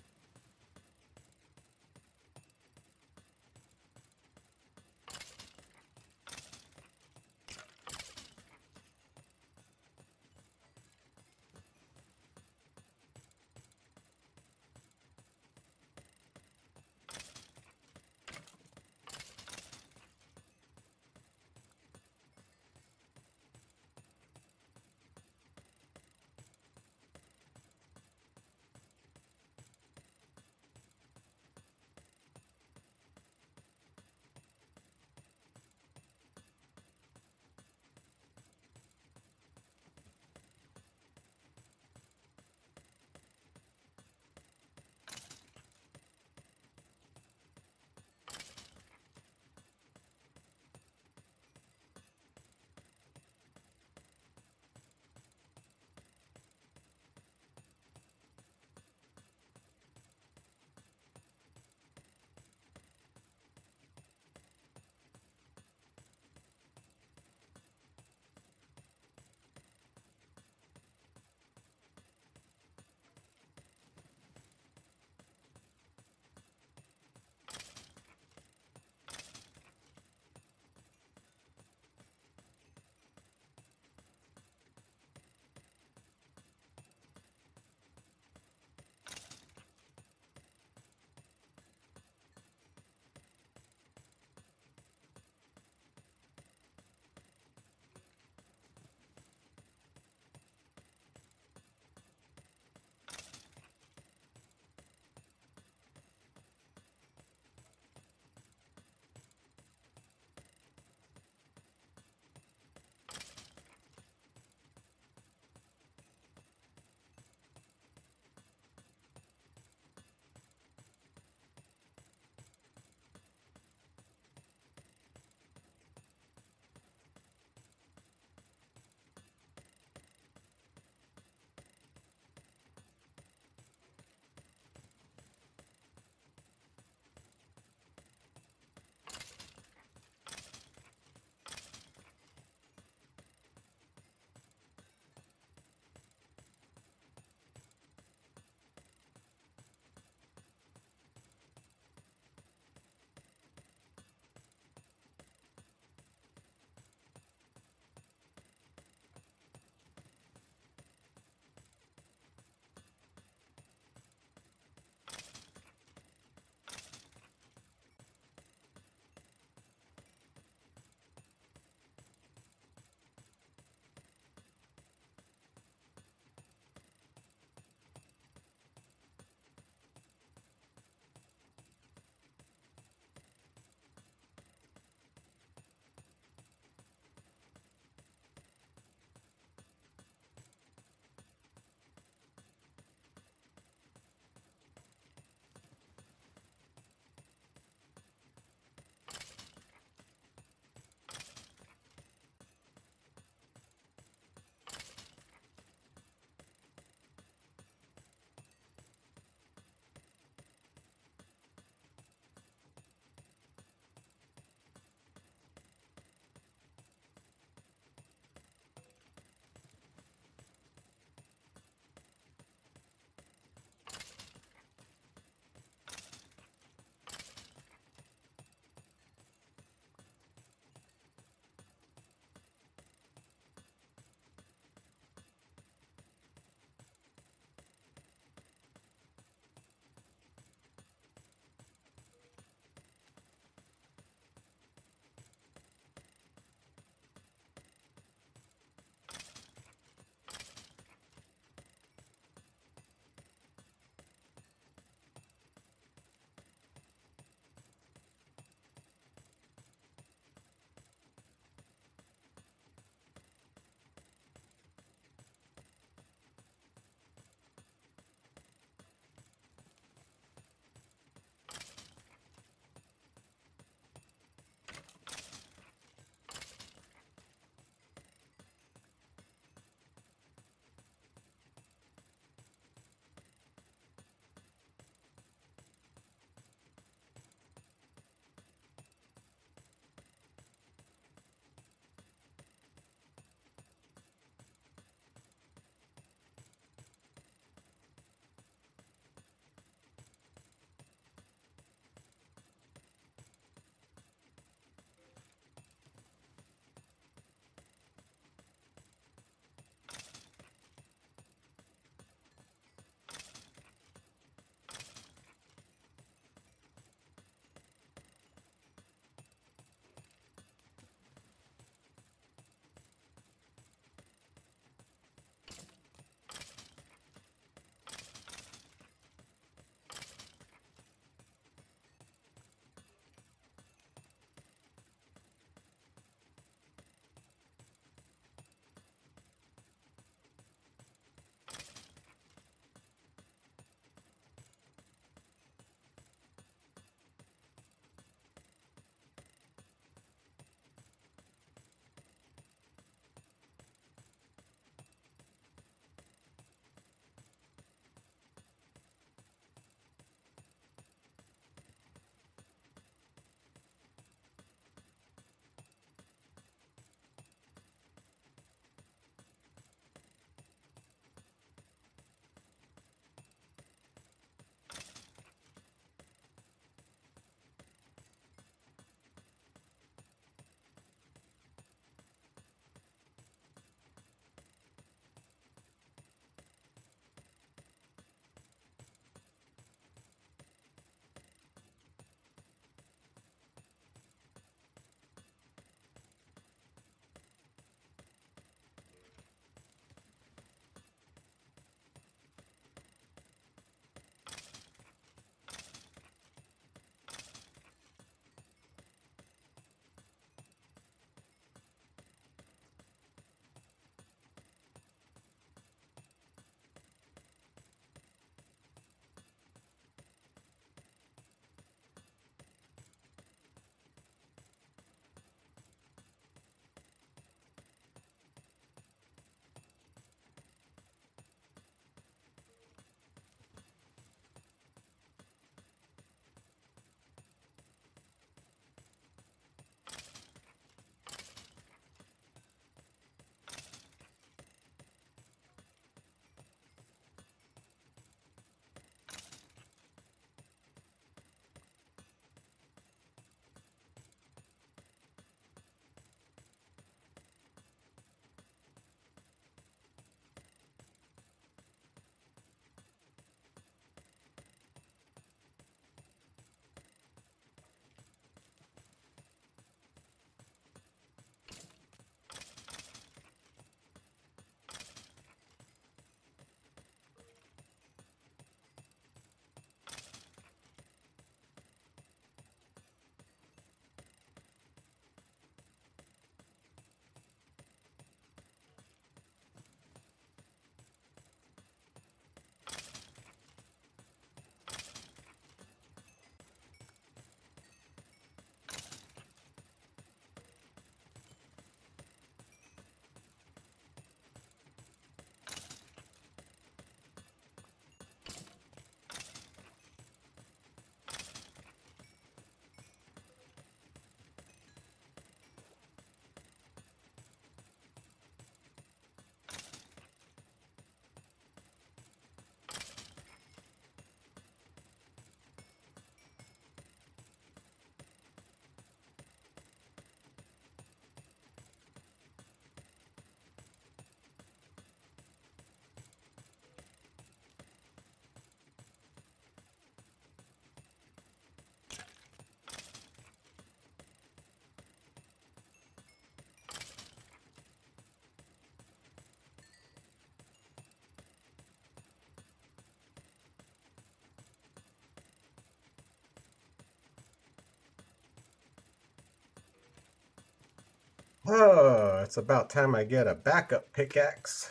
[SPEAKER 1] Oh, it's about time I get a backup pickaxe.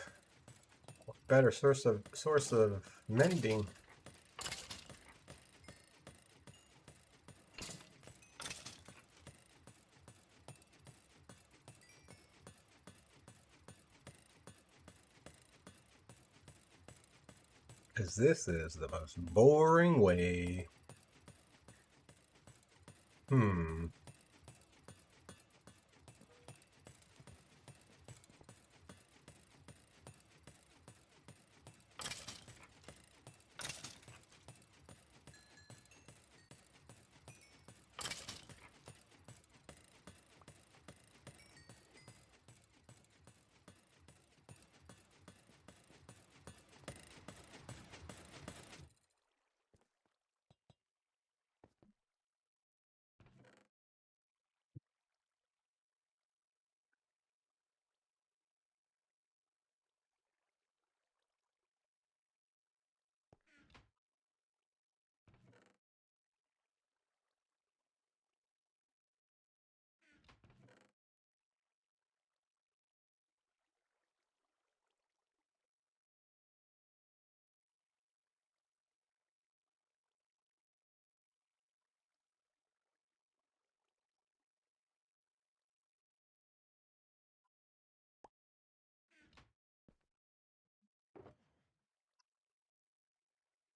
[SPEAKER 1] Better source of mending. Because this is the most boring way. Hmm.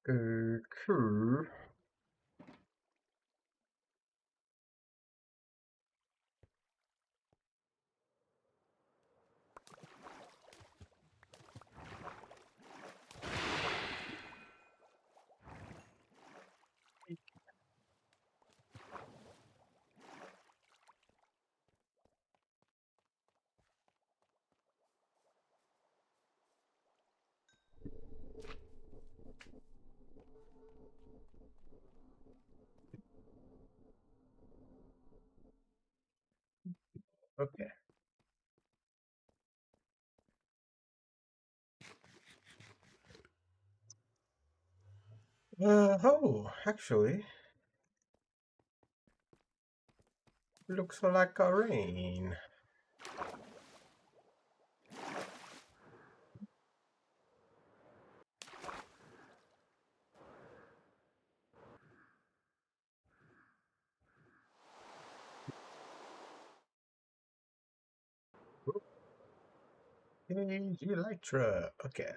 [SPEAKER 1] Cool. Okay. Oh, actually, looks like a rain. Hey, Elytra. Okay.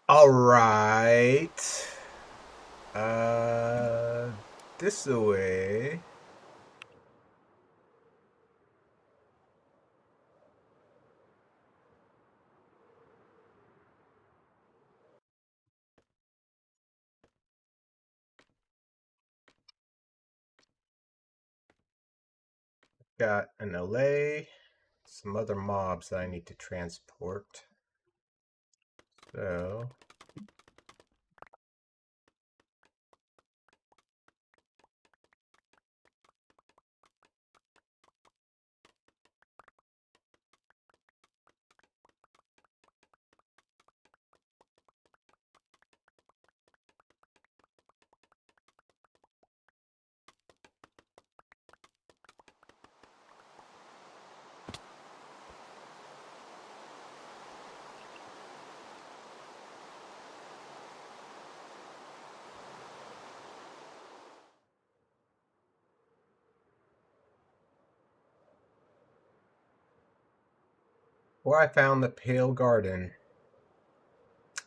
[SPEAKER 1] All right. Uh, this way. Got an LA, some other mobs that I need to transport. So, where I found the Pale Garden,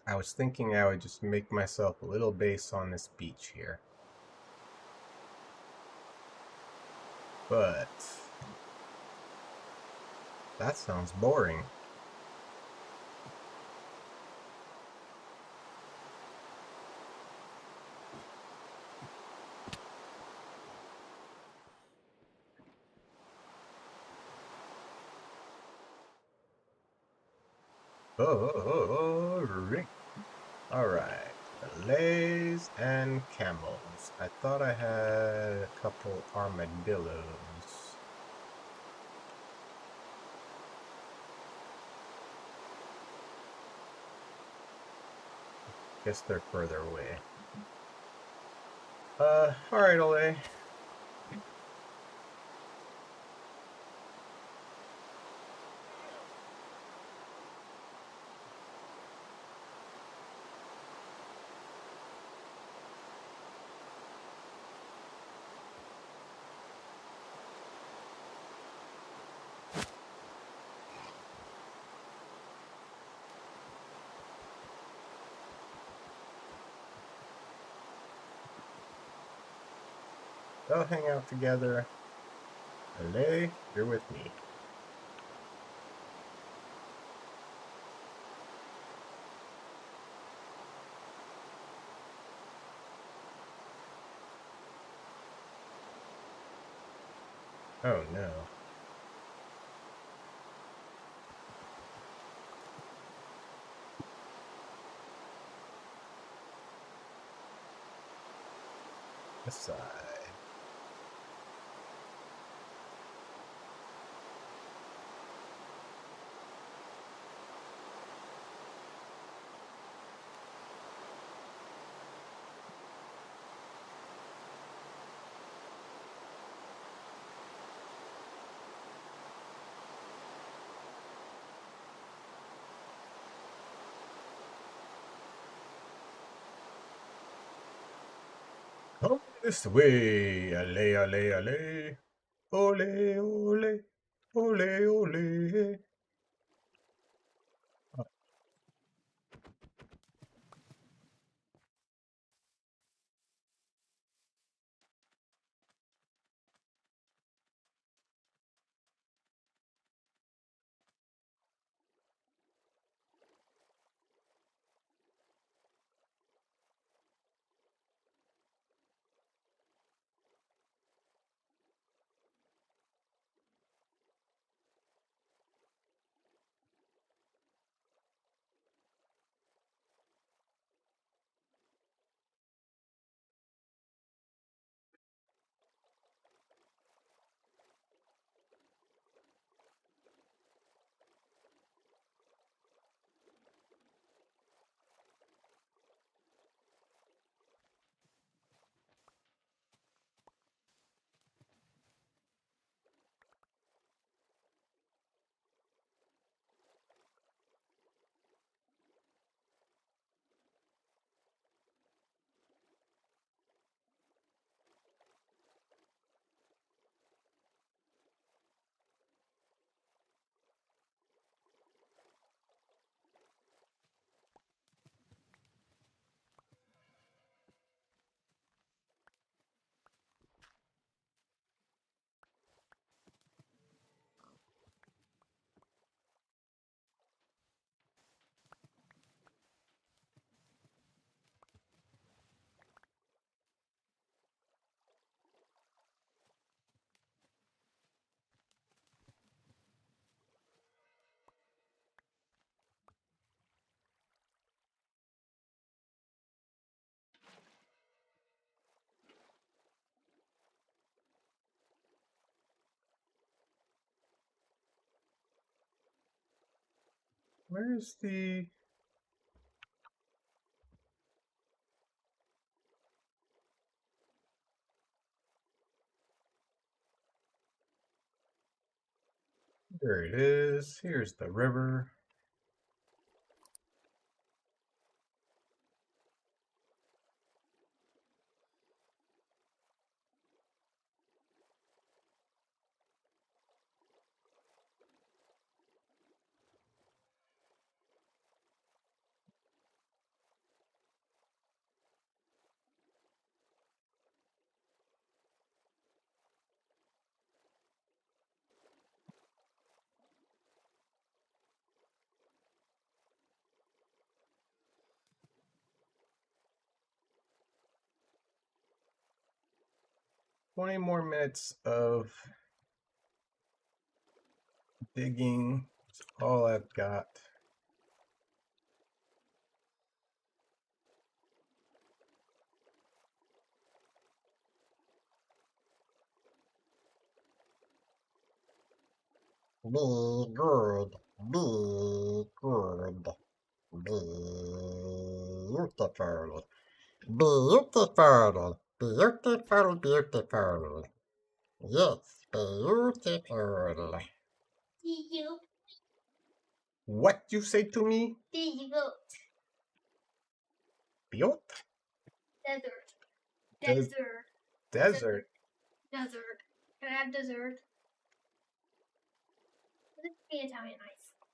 [SPEAKER 1] I was thinking I would just make myself a little base on this beach here. But that sounds boring. Oh, all right. Delays and camels. I thought I had a couple armadillos. Guess they're further away. All right, Ole. They'll hang out together. Ale, you're with me. Oh no. This side. Come this way. Ale, ale, ale. Ole, ole. Ole, ole. Where's the... There it is. Here's the river. Twenty more minutes of digging. That's all I've got. Be good. Be good. Beautiful. Beautiful. Beautiful, beautiful. Yes, beautiful.
[SPEAKER 2] You.
[SPEAKER 1] What you say to me?
[SPEAKER 2] Desert.
[SPEAKER 1] Built?
[SPEAKER 2] Desert.
[SPEAKER 1] Des-
[SPEAKER 2] Desert.
[SPEAKER 1] desert.
[SPEAKER 2] Desert. Can I have dessert? This be Italian ice.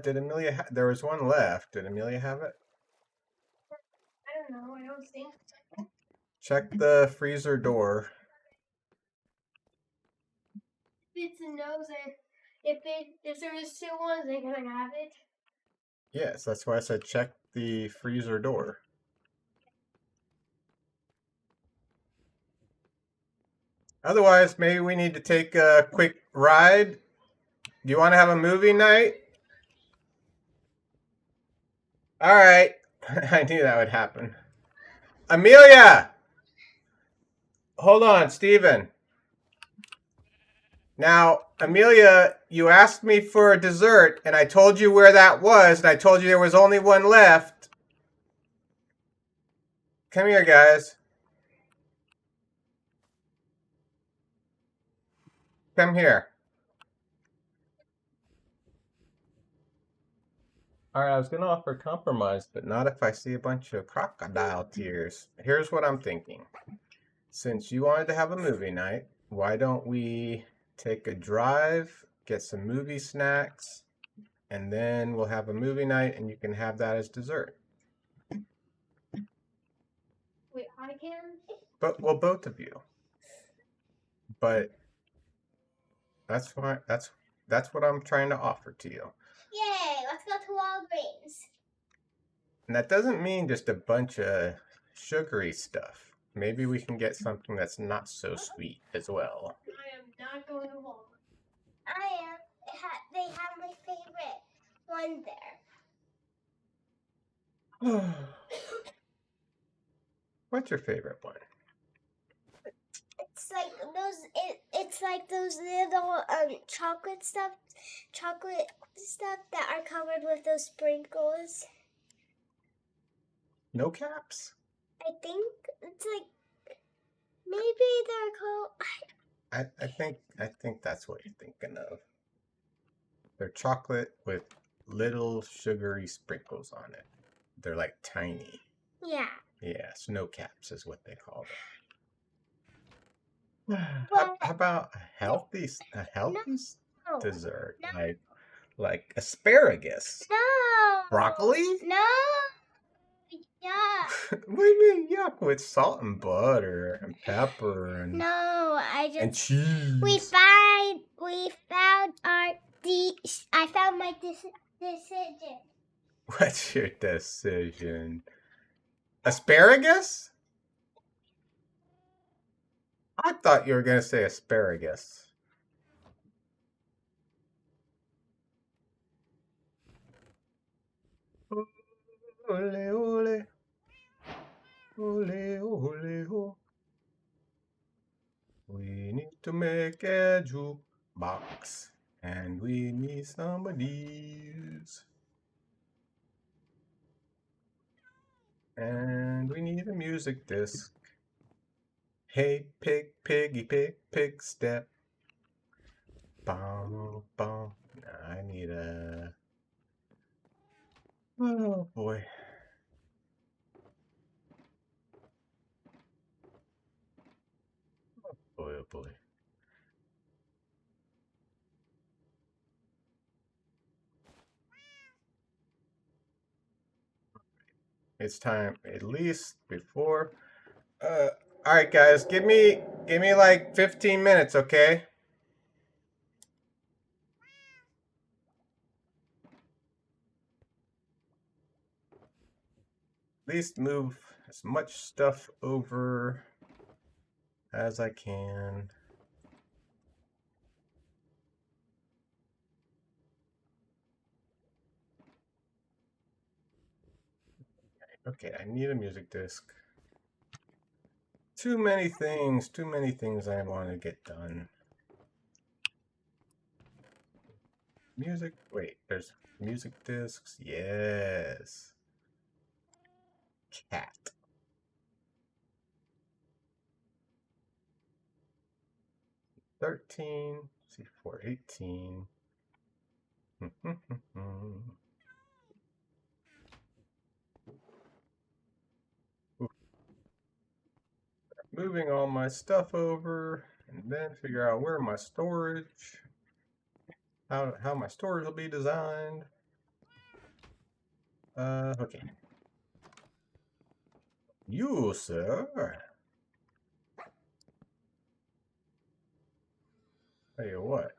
[SPEAKER 1] Did Amelia there was one left. Did Amelia have it?
[SPEAKER 2] I don't know. I don't think so.
[SPEAKER 1] Check the freezer door.
[SPEAKER 2] If it's a nose, if there's two ones, they're gonna have it.
[SPEAKER 1] Yes, that's why I said check the freezer door. Otherwise, maybe we need to take a quick ride. Do you want to have a movie night? All right. I knew that would happen. Amelia! Hold on, Steven. Now, Amelia, you asked me for a dessert, and I told you where that was, and I told you there was only one left. Come here, guys. Come here. All right, I was going to offer compromise, but not if I see a bunch of crocodile tears. Here's what I'm thinking. Since you wanted to have a movie night, why don't we take a drive, get some movie snacks, and then we'll have a movie night, and you can have that as dessert.
[SPEAKER 2] Wait, I can.
[SPEAKER 1] Well, both of you. But that's why that's what I'm trying to offer to you.
[SPEAKER 2] Yay! Let's go to Walgreens.
[SPEAKER 1] And that doesn't mean just a bunch of sugary stuff. Maybe we can get something that's not so sweet as well.
[SPEAKER 2] I am not going to Walgreens. I am. They have my favorite one there.
[SPEAKER 1] What's your favorite one?
[SPEAKER 2] It's like those. It's like those little chocolate stuff that are covered with those sprinkles.
[SPEAKER 1] No caps?
[SPEAKER 2] I think it's like maybe they're called.
[SPEAKER 1] I think that's what you're thinking of. They're chocolate with little sugary sprinkles on it. They're like tiny.
[SPEAKER 2] Yeah.
[SPEAKER 1] Yeah, snow caps is what they call them.
[SPEAKER 2] Well,
[SPEAKER 1] How about a healthy
[SPEAKER 2] No.
[SPEAKER 1] dessert?
[SPEAKER 2] No.
[SPEAKER 1] Like asparagus.
[SPEAKER 2] No.
[SPEAKER 1] Broccoli?
[SPEAKER 2] No. Yeah.
[SPEAKER 1] What do you mean yuck? With salt and butter and pepper and
[SPEAKER 2] No, I just
[SPEAKER 1] and cheese.
[SPEAKER 2] we found I found my decision.
[SPEAKER 1] What's your decision? Asparagus? I thought you were gonna say asparagus. Ole ole. Ole ole ho. We need to make a jukebox. And we need some of these. And we need a music disc. Hey, pig, piggy, pig, pig step. Bum, bum. I need a... Oh, boy. Boy, oh, boy. It's time, at least before... all right, guys, give me like 15 minutes, okay? At least move as much stuff over as I can. Okay, I need a music disc. Too many things I want to get done. Music, wait, there's music discs, yes. Cat. $13, C4, 18. Moving all my stuff over, and then figure out where my storage, how my storage will be designed. Okay. You, sir. Tell you what.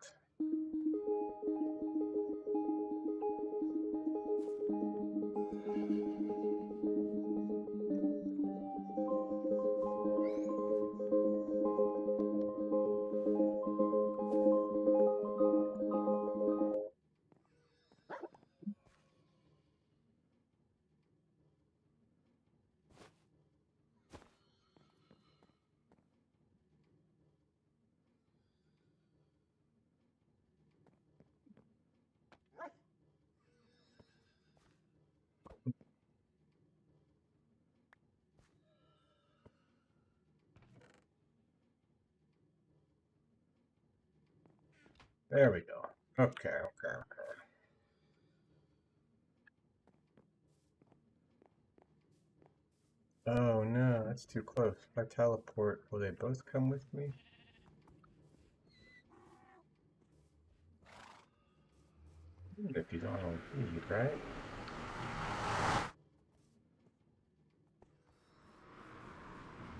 [SPEAKER 1] There we go. Okay, okay, okay. Oh no, that's too close. If I teleport, will they both come with me? Even if you don't want to leave, right?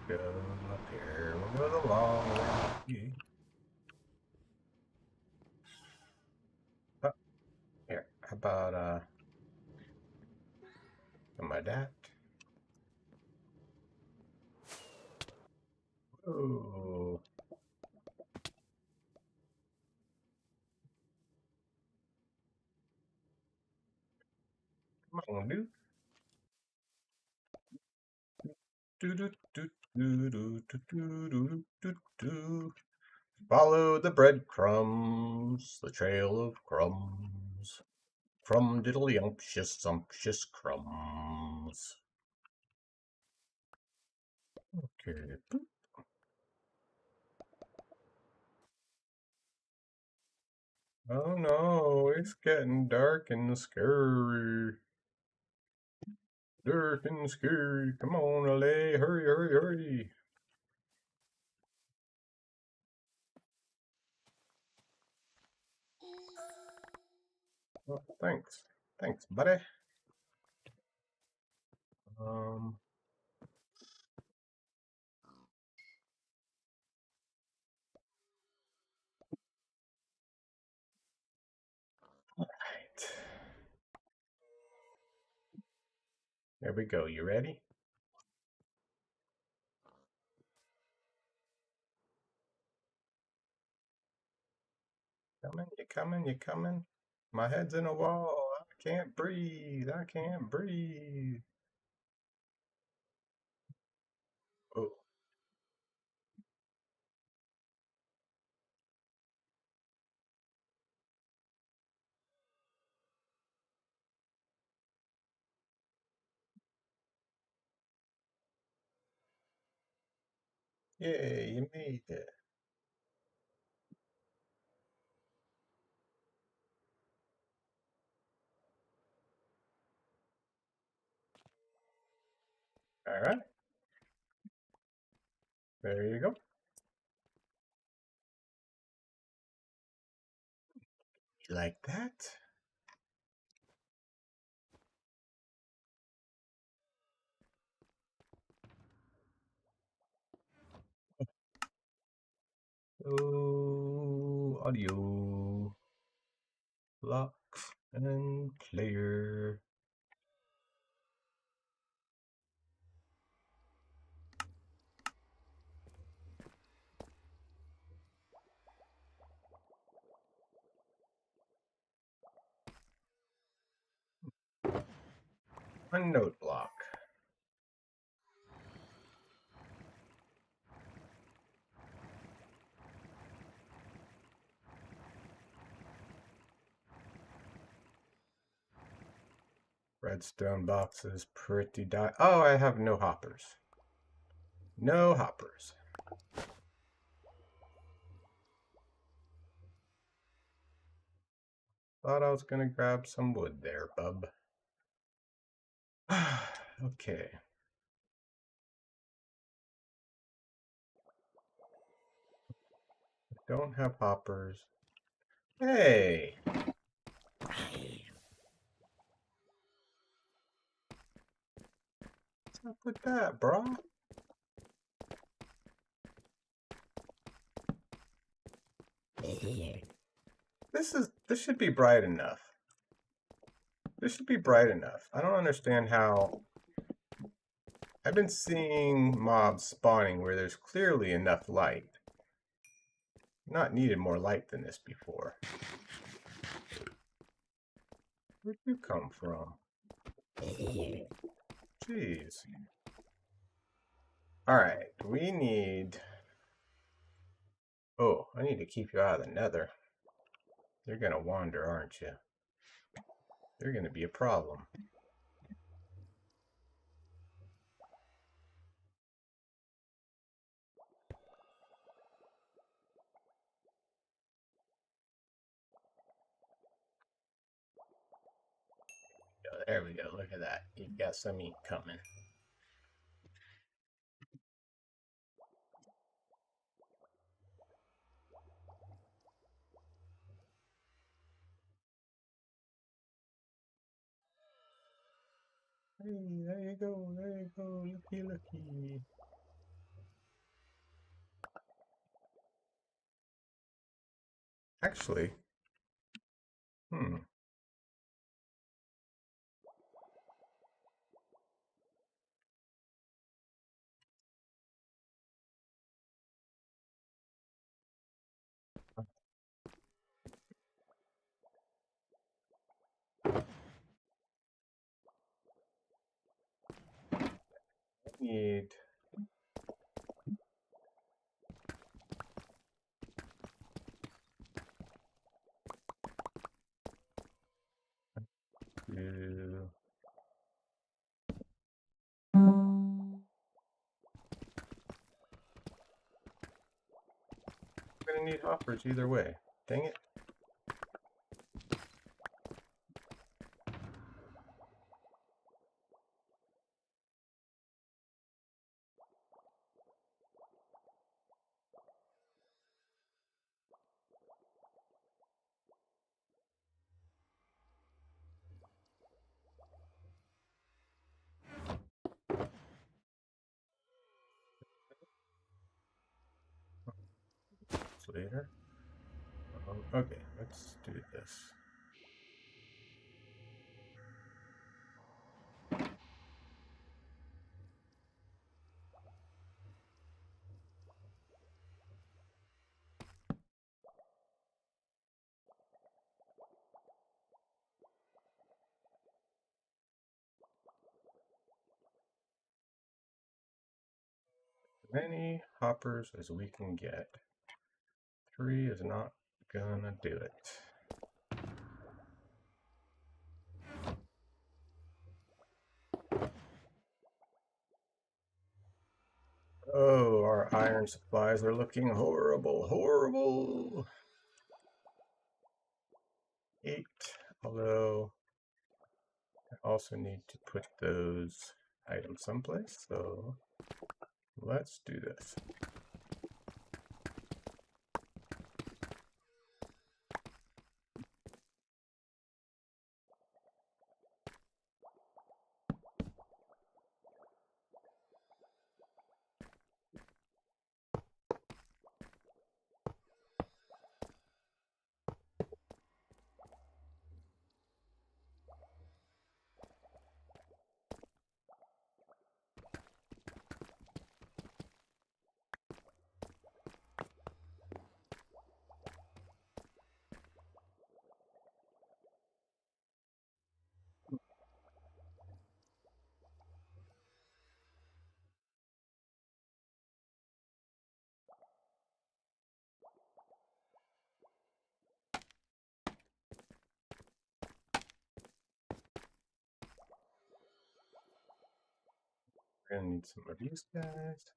[SPEAKER 1] Go up here with a long way. Oh, here. How about some of that? Oh, come on, dude. Do do do do do do do do do do. Follow the breadcrumbs, the trail of crumbs. Crumb diddly umptious umptious crumbs. Okay. Boop. Oh no, it's getting dark and scary. Dark and scary. Come on, LA. Hurry, hurry, hurry. Oh, thanks. Thanks, buddy. Um, right. There we go. You ready? Coming, you coming, you coming? My head's in a wall. I can't breathe. I can't breathe. Oh, yay, you made it. All right. There you go. You like that? Oh, audio. Lock and clear. A note block. Redstone box is pretty Oh, I have no hoppers. No hoppers. Thought I was gonna grab some wood there, bub. Okay. Don't have hoppers. Hey! What's up with that, brah? This should be bright enough. This should be bright enough. I don't understand how I've been seeing mobs spawning where there's clearly enough light. Not needed more light than this before. Where'd you come from? Jeez. Alright, we need... Oh, I need to keep you out of the nether. You're gonna wander, aren't you? You're gonna be a problem. Oh, there we go, look at that. You got some ink coming. Hey, there you go, looky, looky. Actually, I need... to... I'm gonna need hoppers either way. Dang it. Later. Okay, let's do this. As many hoppers as we can get. 3 is not gonna do it. Oh, our iron supplies are looking horrible, horrible. 8, although I also need to put those items someplace, so let's do this. We're gonna need some of these guys.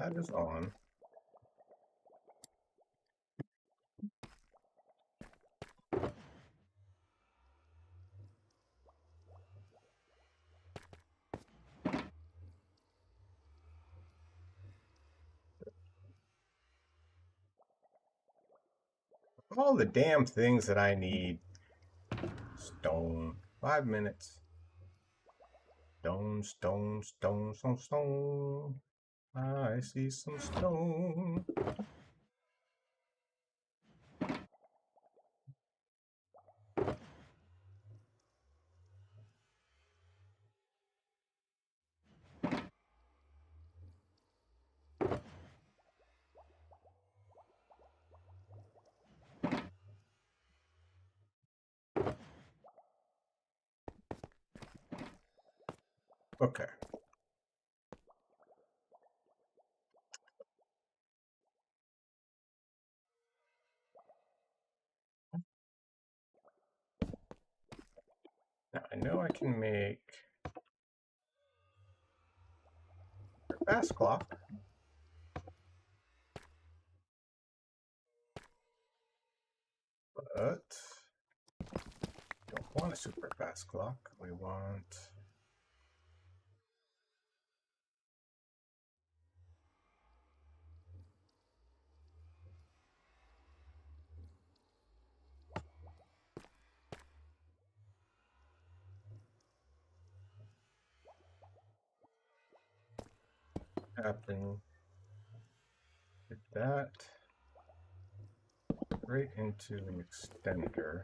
[SPEAKER 1] That is on. All the damn things that I need. Stone. 5 minutes. Stone, stone, stone, stone, stone. I see some stone. Okay. Now I know I can make a fast clock, but don't want a super fast clock. We want happen with that right into an extender.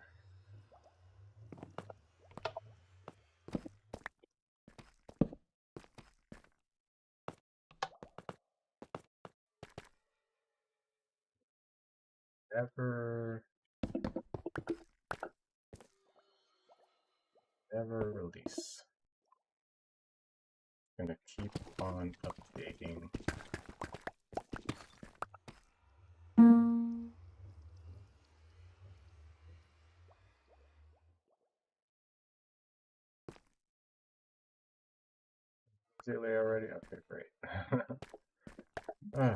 [SPEAKER 1] Never release. Gonna keep on updating. Silly already? Okay, great. Ah,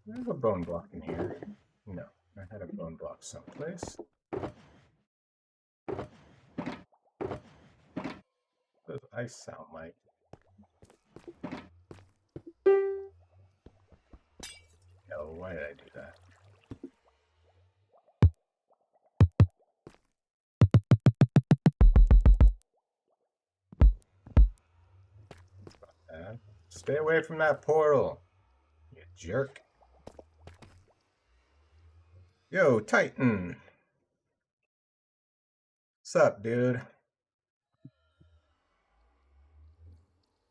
[SPEAKER 1] I have a bone block in here. No, I had a bone block someplace. What does ice sound like? No, why did I do that? Stay away from that portal, you jerk. Yo, Titan. What's up, dude?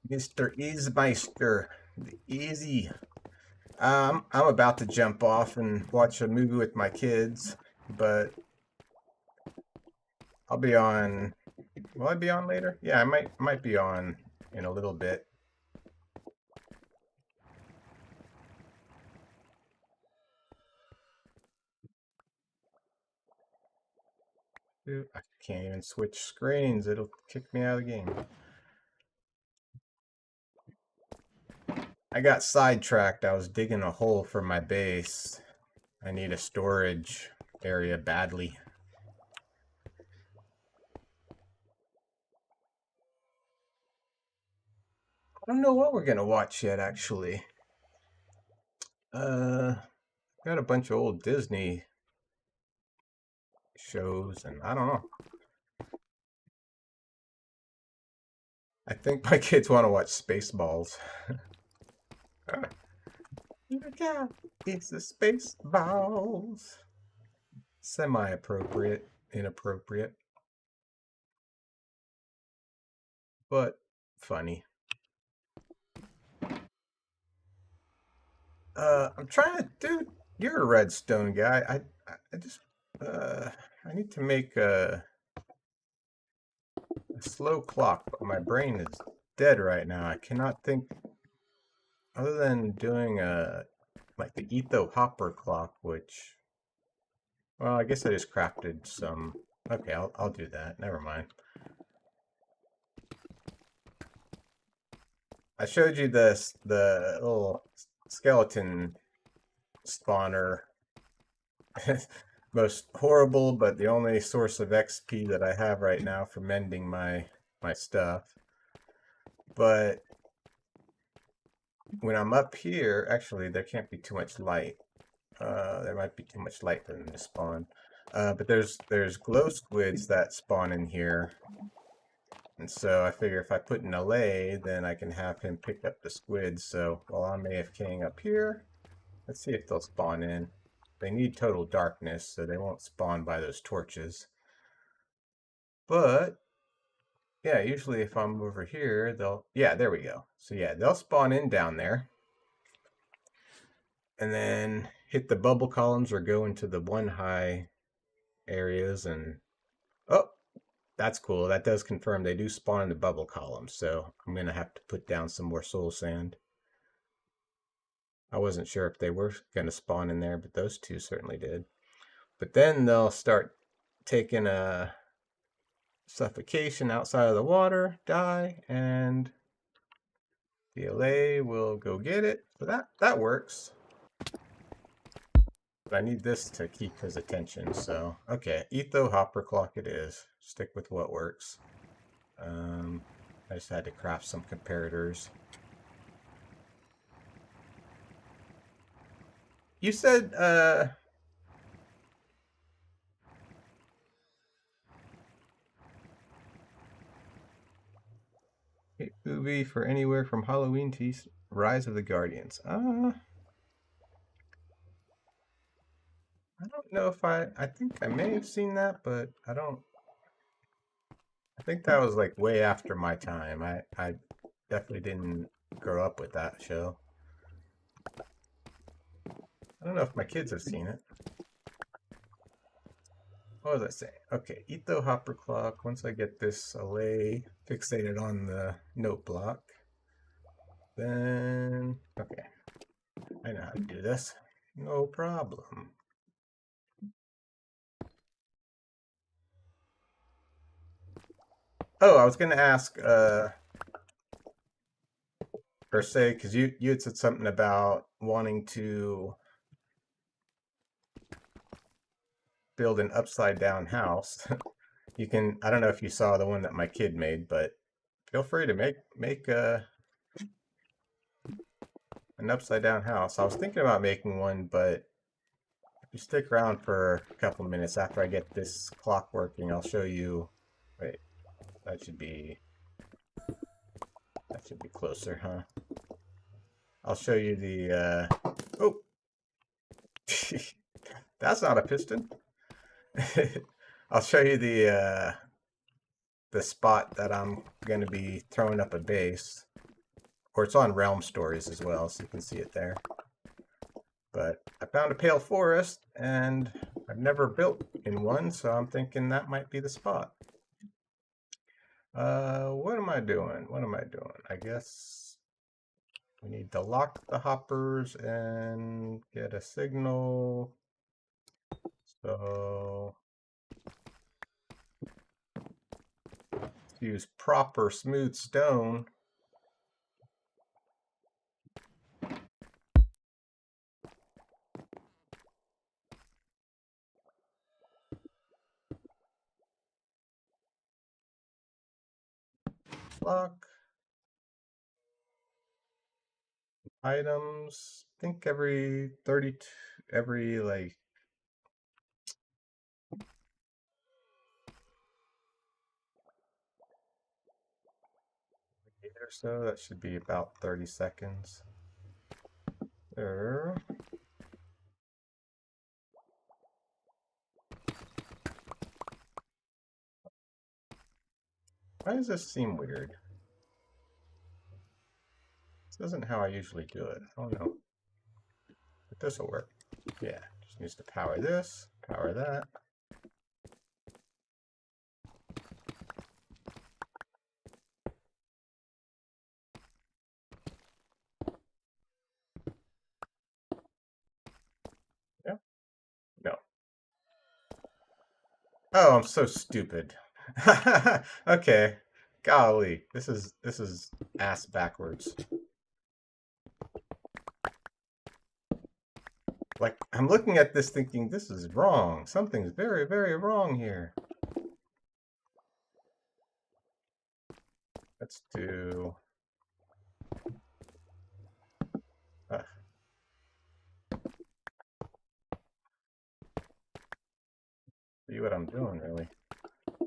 [SPEAKER 1] Mr. Easemeister. The Easy. I'm about to jump off and watch a movie with my kids, but I'll be on. Will I be on later? Yeah, I might be on in a little bit. Dude, I can't even switch screens. It'll kick me out of the game. I got sidetracked. I was digging a hole for my base. I need a storage area badly. I don't know what we're gonna watch yet, actually. Got a bunch of old Disney shows, and I don't know. I think my kids want to watch Spaceballs. Look out! It's the Spaceballs. Semi-appropriate, inappropriate, but funny. I'm trying to do. You're a redstone guy. I just I need to make a slow clock, but my brain is dead right now. I cannot think other than doing a like the Etho Hopper clock, which well, I guess I just crafted some Okay, I'll do that. Never mind. I showed you the little skeleton spawner. Most horrible, but the only source of XP that I have right now for mending my stuff. But when I'm up here, actually there can't be too much light. There might be too much light for them to spawn. But there's glow squids that spawn in here. And so I figure if I put an allay, then I can have him pick up the squids. So while I'm AFKing up here, let's see if they'll spawn in. They need total darkness, so they won't spawn by those torches. But yeah, usually if I'm over here, yeah, there we go. So yeah, they'll spawn in down there. And then hit the bubble columns or go into the one high areas and oh, that's cool. That does confirm they do spawn in the bubble columns. So I'm going to have to put down some more soul sand. I wasn't sure if they were going to spawn in there, but those two certainly did. But then they'll start taking a suffocation outside of the water, die, and the allay will go get it. So that works. But I need this to keep his attention. So, okay, Etho Hopper Clock it is. Stick with what works. I just had to craft some comparators. You said, movie for anywhere from Halloween to Rise of the Guardians. I don't know if I think I may have seen that, but I think that was like way after my time. I definitely didn't grow up with that show. I don't know if my kids have seen it. What was I saying? Okay, eat the hopper clock. Once I get this allay fixated on the note block, then okay, I know how to do this. No problem. Oh, I was gonna ask, or say, because you had said something about wanting to build an upside down house. You can, I don't know if you saw the one that my kid made, but feel free to make an upside down house. I was thinking about making one, but if you stick around for a couple minutes after I get this clock working, I'll show you. Wait, that should be closer, huh? I'll show you the oh, that's not a piston. I'll show you the spot that I'm going to be throwing up a base. Or it's on Realm Stories as well, so you can see it there. But I found a pale forest, and I've never built in one, so I'm thinking that might be the spot. What am I doing? What am I doing? I guess we need to lock the hoppers and get a signal. So let's use proper smooth stone. Lock. Items. I think every 32, every like or so. That should be about 30 seconds. There. Why does this seem weird? This isn't how I usually do it. I don't know. But this will work. Yeah, just needs to power this, power that. Yep. No. Oh, I'm so stupid. Okay. Golly, this is ass backwards. Like, I'm looking at this thinking, this is wrong. Something's very, very wrong here. Let's do... Uh, see what I'm doing, really.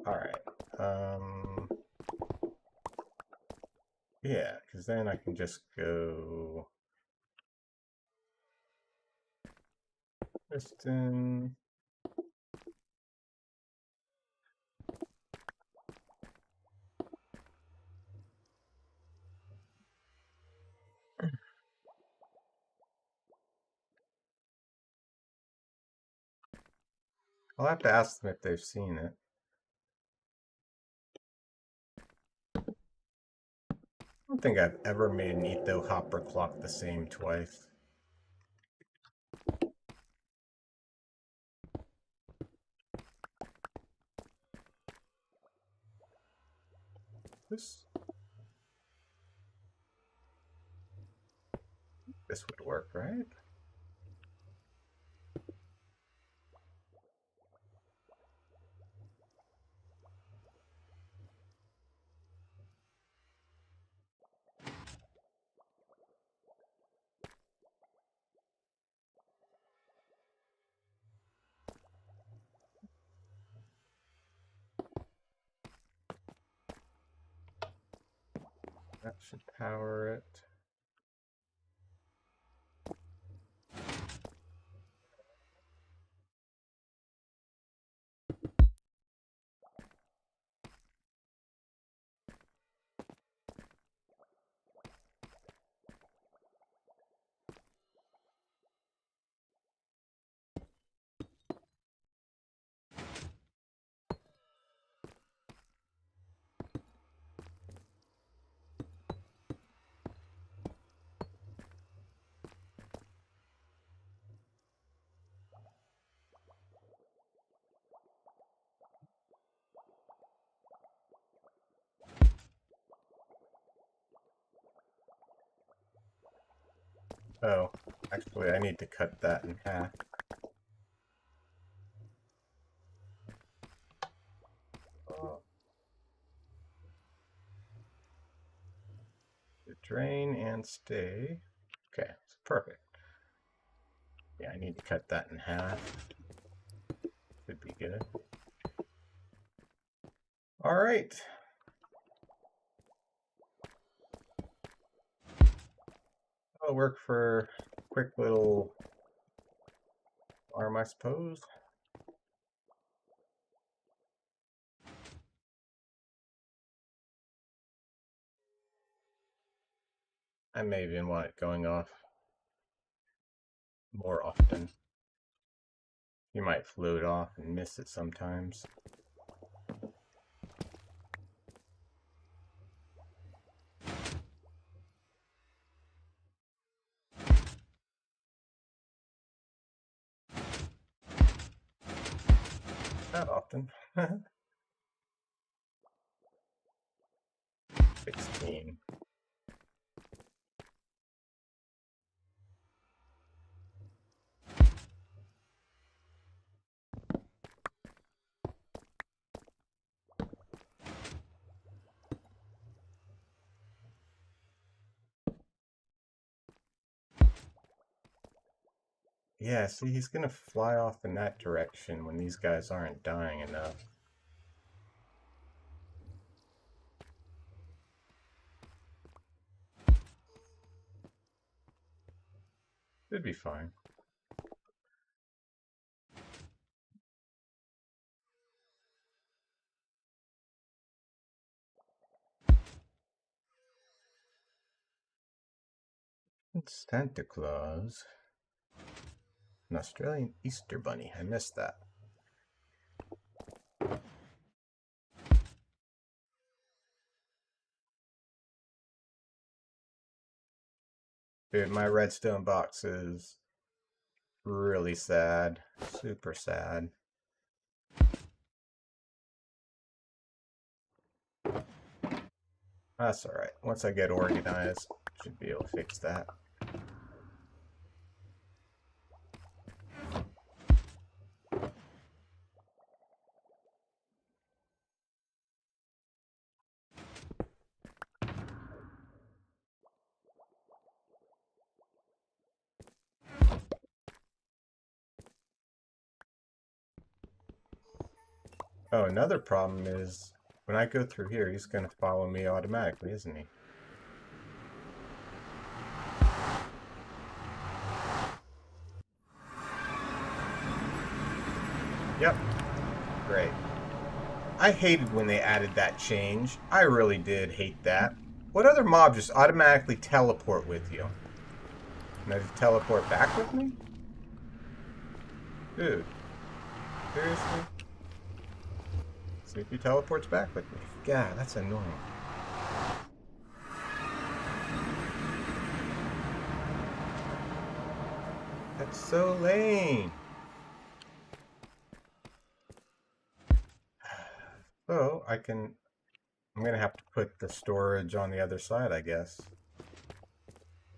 [SPEAKER 1] Alright. Yeah, because then I can just go... Piston... I'll have to ask them if they've seen it. I don't think I've ever made an etho hopper clock the same twice. This would work, right? That should power it. Oh, actually, I need to cut that in half. Oh. Drain and stay. Okay, it's perfect. Yeah, I need to cut that in half. Should be good. All right. That'll work for a quick little arm, I suppose. I may even want it going off more often. You might float off and miss it sometimes. Not often. 16. Yeah, see, he's gonna fly off in that direction when these guys aren't dying enough. Should be fine. It's Santa Claus. An Australian Easter Bunny. I missed that. Dude, my redstone box is really sad. Super sad. That's all right. Once I get organized, should be able to fix that. Oh, another problem is when I go through here, he's going to follow me automatically, isn't he? Yep, great. I hated when they added that change. I really did hate that. What other mob just automatically teleport with you? And they just teleport back with me? Dude, seriously? See if he teleports back with me. God, that's annoying. That's so lame. So I'm gonna have to put the storage on the other side, I guess.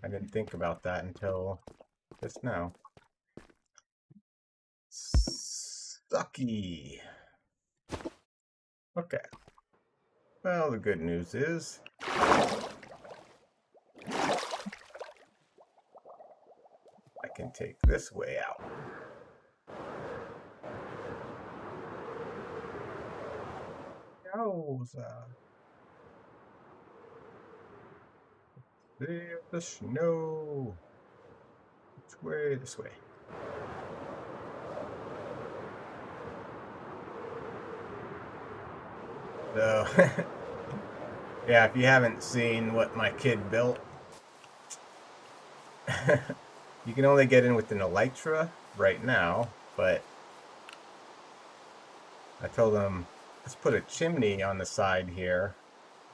[SPEAKER 1] I didn't think about that until just now. Sucky. Okay. Well, the good news is I can take this way out. Yowza. Save the snow. Which way? This way. So, yeah, if you haven't seen what my kid built, you can only get in with an elytra right now, but I told him, let's put a chimney on the side here,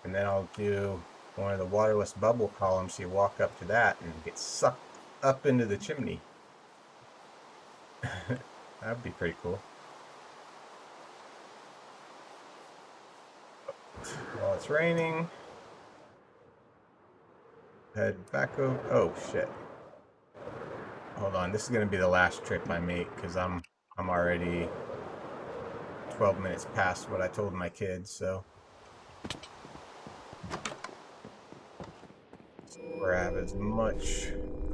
[SPEAKER 1] and then I'll do one of the waterless bubble columns. So you walk up to that and get sucked up into the chimney. That'd be pretty cool. While it's raining, head back over. Oh shit! Hold on, this is gonna be the last trip I make because I'm already 12 minutes past what I told my kids. So grab as much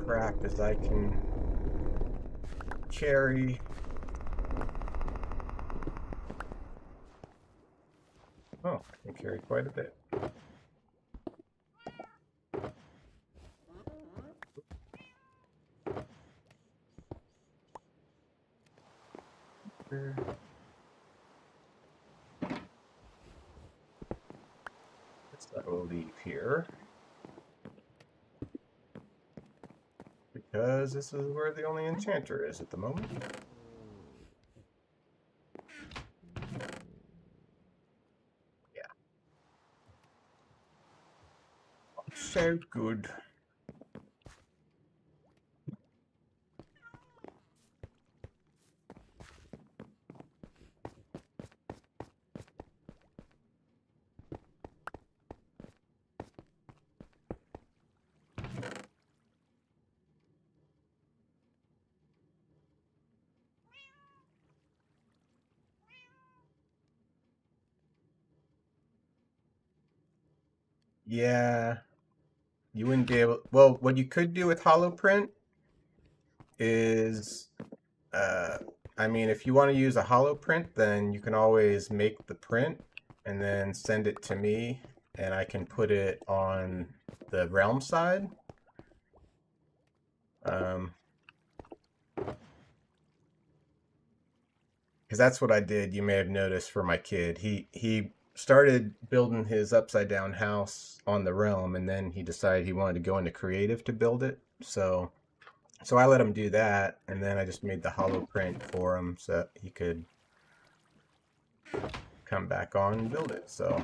[SPEAKER 1] crap as I can carry. Oh, I can carry quite a bit. That will leave here because this is where the only enchanter is at the moment. Yeah. So good. Yeah, you wouldn't be able. Well, what you could do with hollow print is, uh, I mean, if you want to use a hollow print, then you can always make the print and then send it to me, and I can put it on the realm side. Because that's what I did. You may have noticed for my kid. He started building his upside down house on the realm, and then he decided he wanted to go into creative to build it. So I let him do that, and then I just made the hollow print for him so he could come back on and build it. So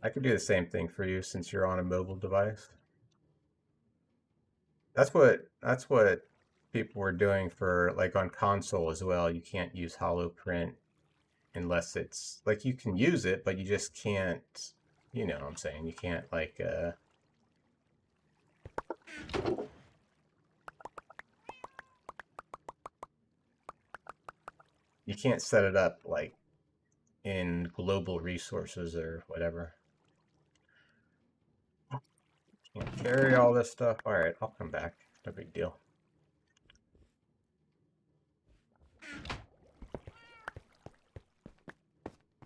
[SPEAKER 1] I could do the same thing for you since you're on a mobile device. That's what people were doing for like on console as well. You can't use hollow print unless it's like you can use it, but you just can't You know what I'm saying? You can't like you can't set it up like in global resources or whatever. Can't carry all this stuff. All right, I'll come back. No big deal.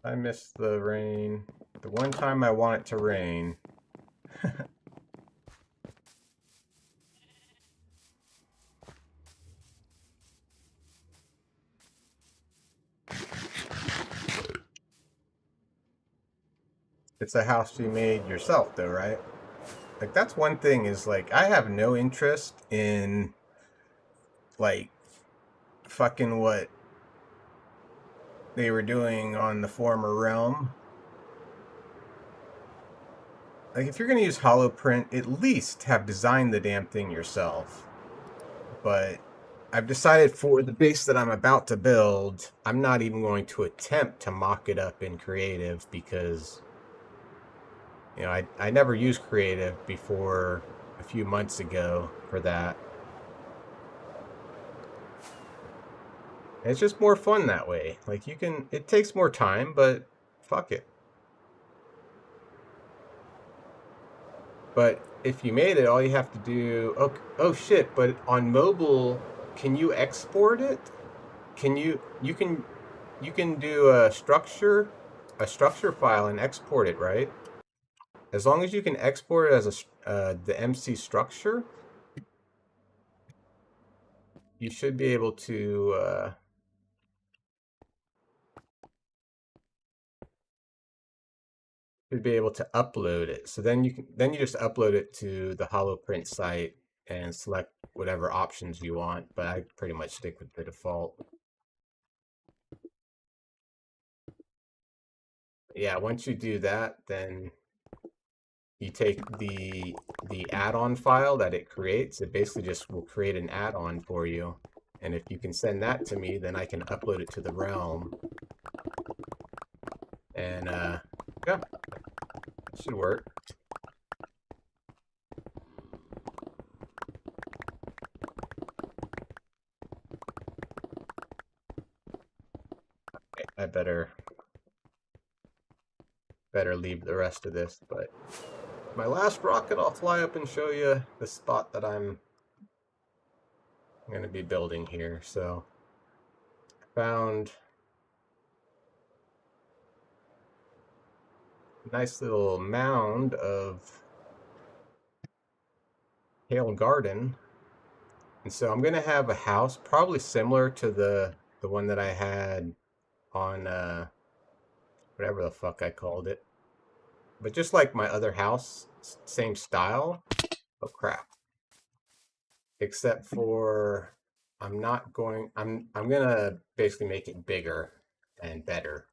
[SPEAKER 1] I miss the rain. The one time I want it to rain. It's a house you made yourself though, right? Like that's one thing is like I have no interest in like fucking what they were doing on the former realm. Like if you're gonna use hollow print, at least have designed the damn thing yourself. But I've decided for the base that I'm about to build, I'm not even going to attempt to mock it up in creative because you know I never used creative before a few months ago for that. It's just more fun that way. Like you can, it takes more time, but fuck it. But if you made it, all you have to do, oh shit, but on mobile, can you export it? Can you can do a structure file and export it, right? As long as you can export it as the MC structure, you should be able to upload it. So then you just upload it to the HoloPrint site and select whatever options you want. But I pretty much stick with the default. Yeah, once you do that, then you take the add-on file that it creates. It basically just will create an add-on for you. And if you can send that to me, then I can upload it to the realm. And yeah, it should work. Okay, I better leave the rest of this, but my last rocket, I'll fly up and show you the spot that I'm going to be building here. So found a nice little mound of Hale Garden. And so I'm going to have a house probably similar to the one that I had on whatever the fuck I called it. But just like my other house, same style. Oh crap. Except for I'm gonna basically make it bigger and better.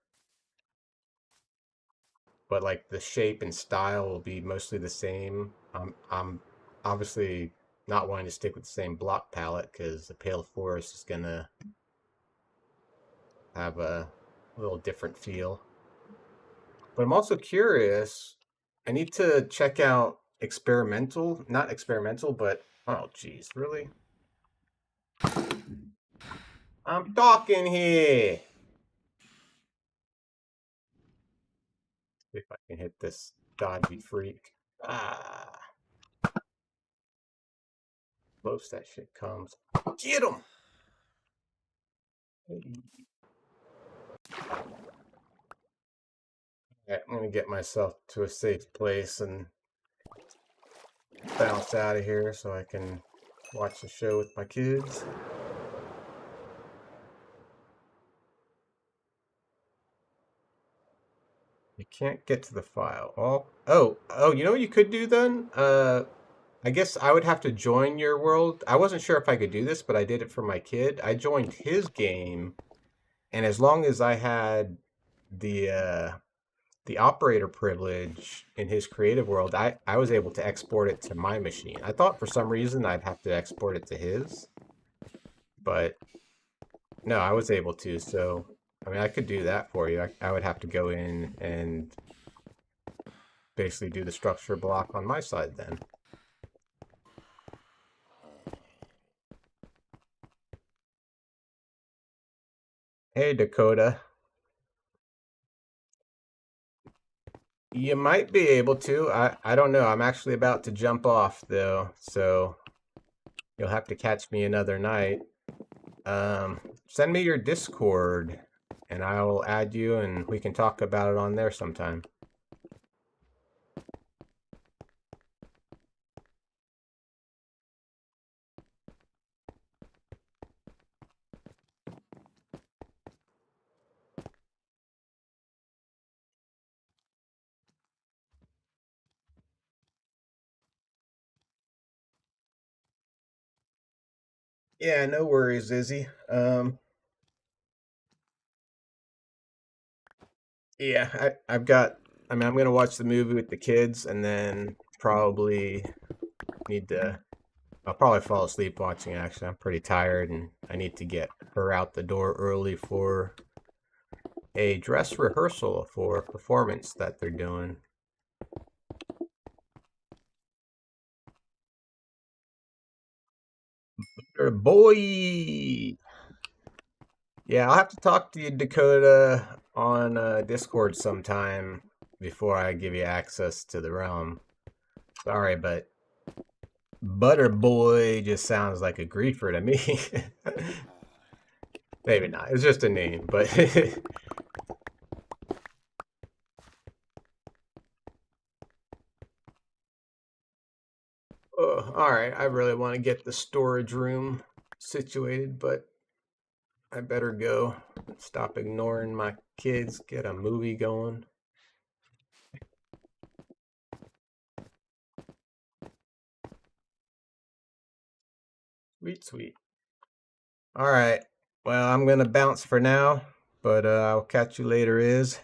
[SPEAKER 1] But like the shape and style will be mostly the same. I'm obviously not wanting to stick with the same block palette because the Pale Forest is gonna have a little different feel. But I'm also curious. I need to check out not experimental, but oh geez, really? I'm talking here. See if I can hit this dodgy freak. Ah, close that shit comes. Get him! Right, I'm gonna get myself to a safe place and bounce out of here so I can watch the show with my kids. You can't get to the file. Oh, you know what you could do then? I guess I would have to join your world. I wasn't sure if I could do this, but I did it for my kid. I joined his game, and as long as I had the the operator privilege in his creative world, I was able to export it to my machine. I thought for some reason I'd have to export it to his, but no, I was able to. So, I mean, I could do that for you. I would have to go in and basically do the structure block on my side then. Hey, Dakota. You might be able to. I don't know. I'm actually about to jump off though, so you'll have to catch me another night. Send me your Discord and I will add you and we can talk about it on there sometime. Yeah, no worries, Izzy. Yeah, I've got, I mean, I'm gonna watch the movie with the kids and then probably need to, I'll probably fall asleep watching it actually. I'm pretty tired and I need to get her out the door early for a dress rehearsal for a performance that they're doing. Boy! Yeah, I'll have to talk to you, Dakota, on Discord sometime before I give you access to the realm. Sorry, but Butter Boy just sounds like a griefer to me. Maybe not. It's just a name, but oh, all right. I really want to get the storage room situated, but I better go. Stop ignoring my kids. Get a movie going. Sweet, sweet. All right. Well, I'm gonna bounce for now, but I'll catch you later, Is.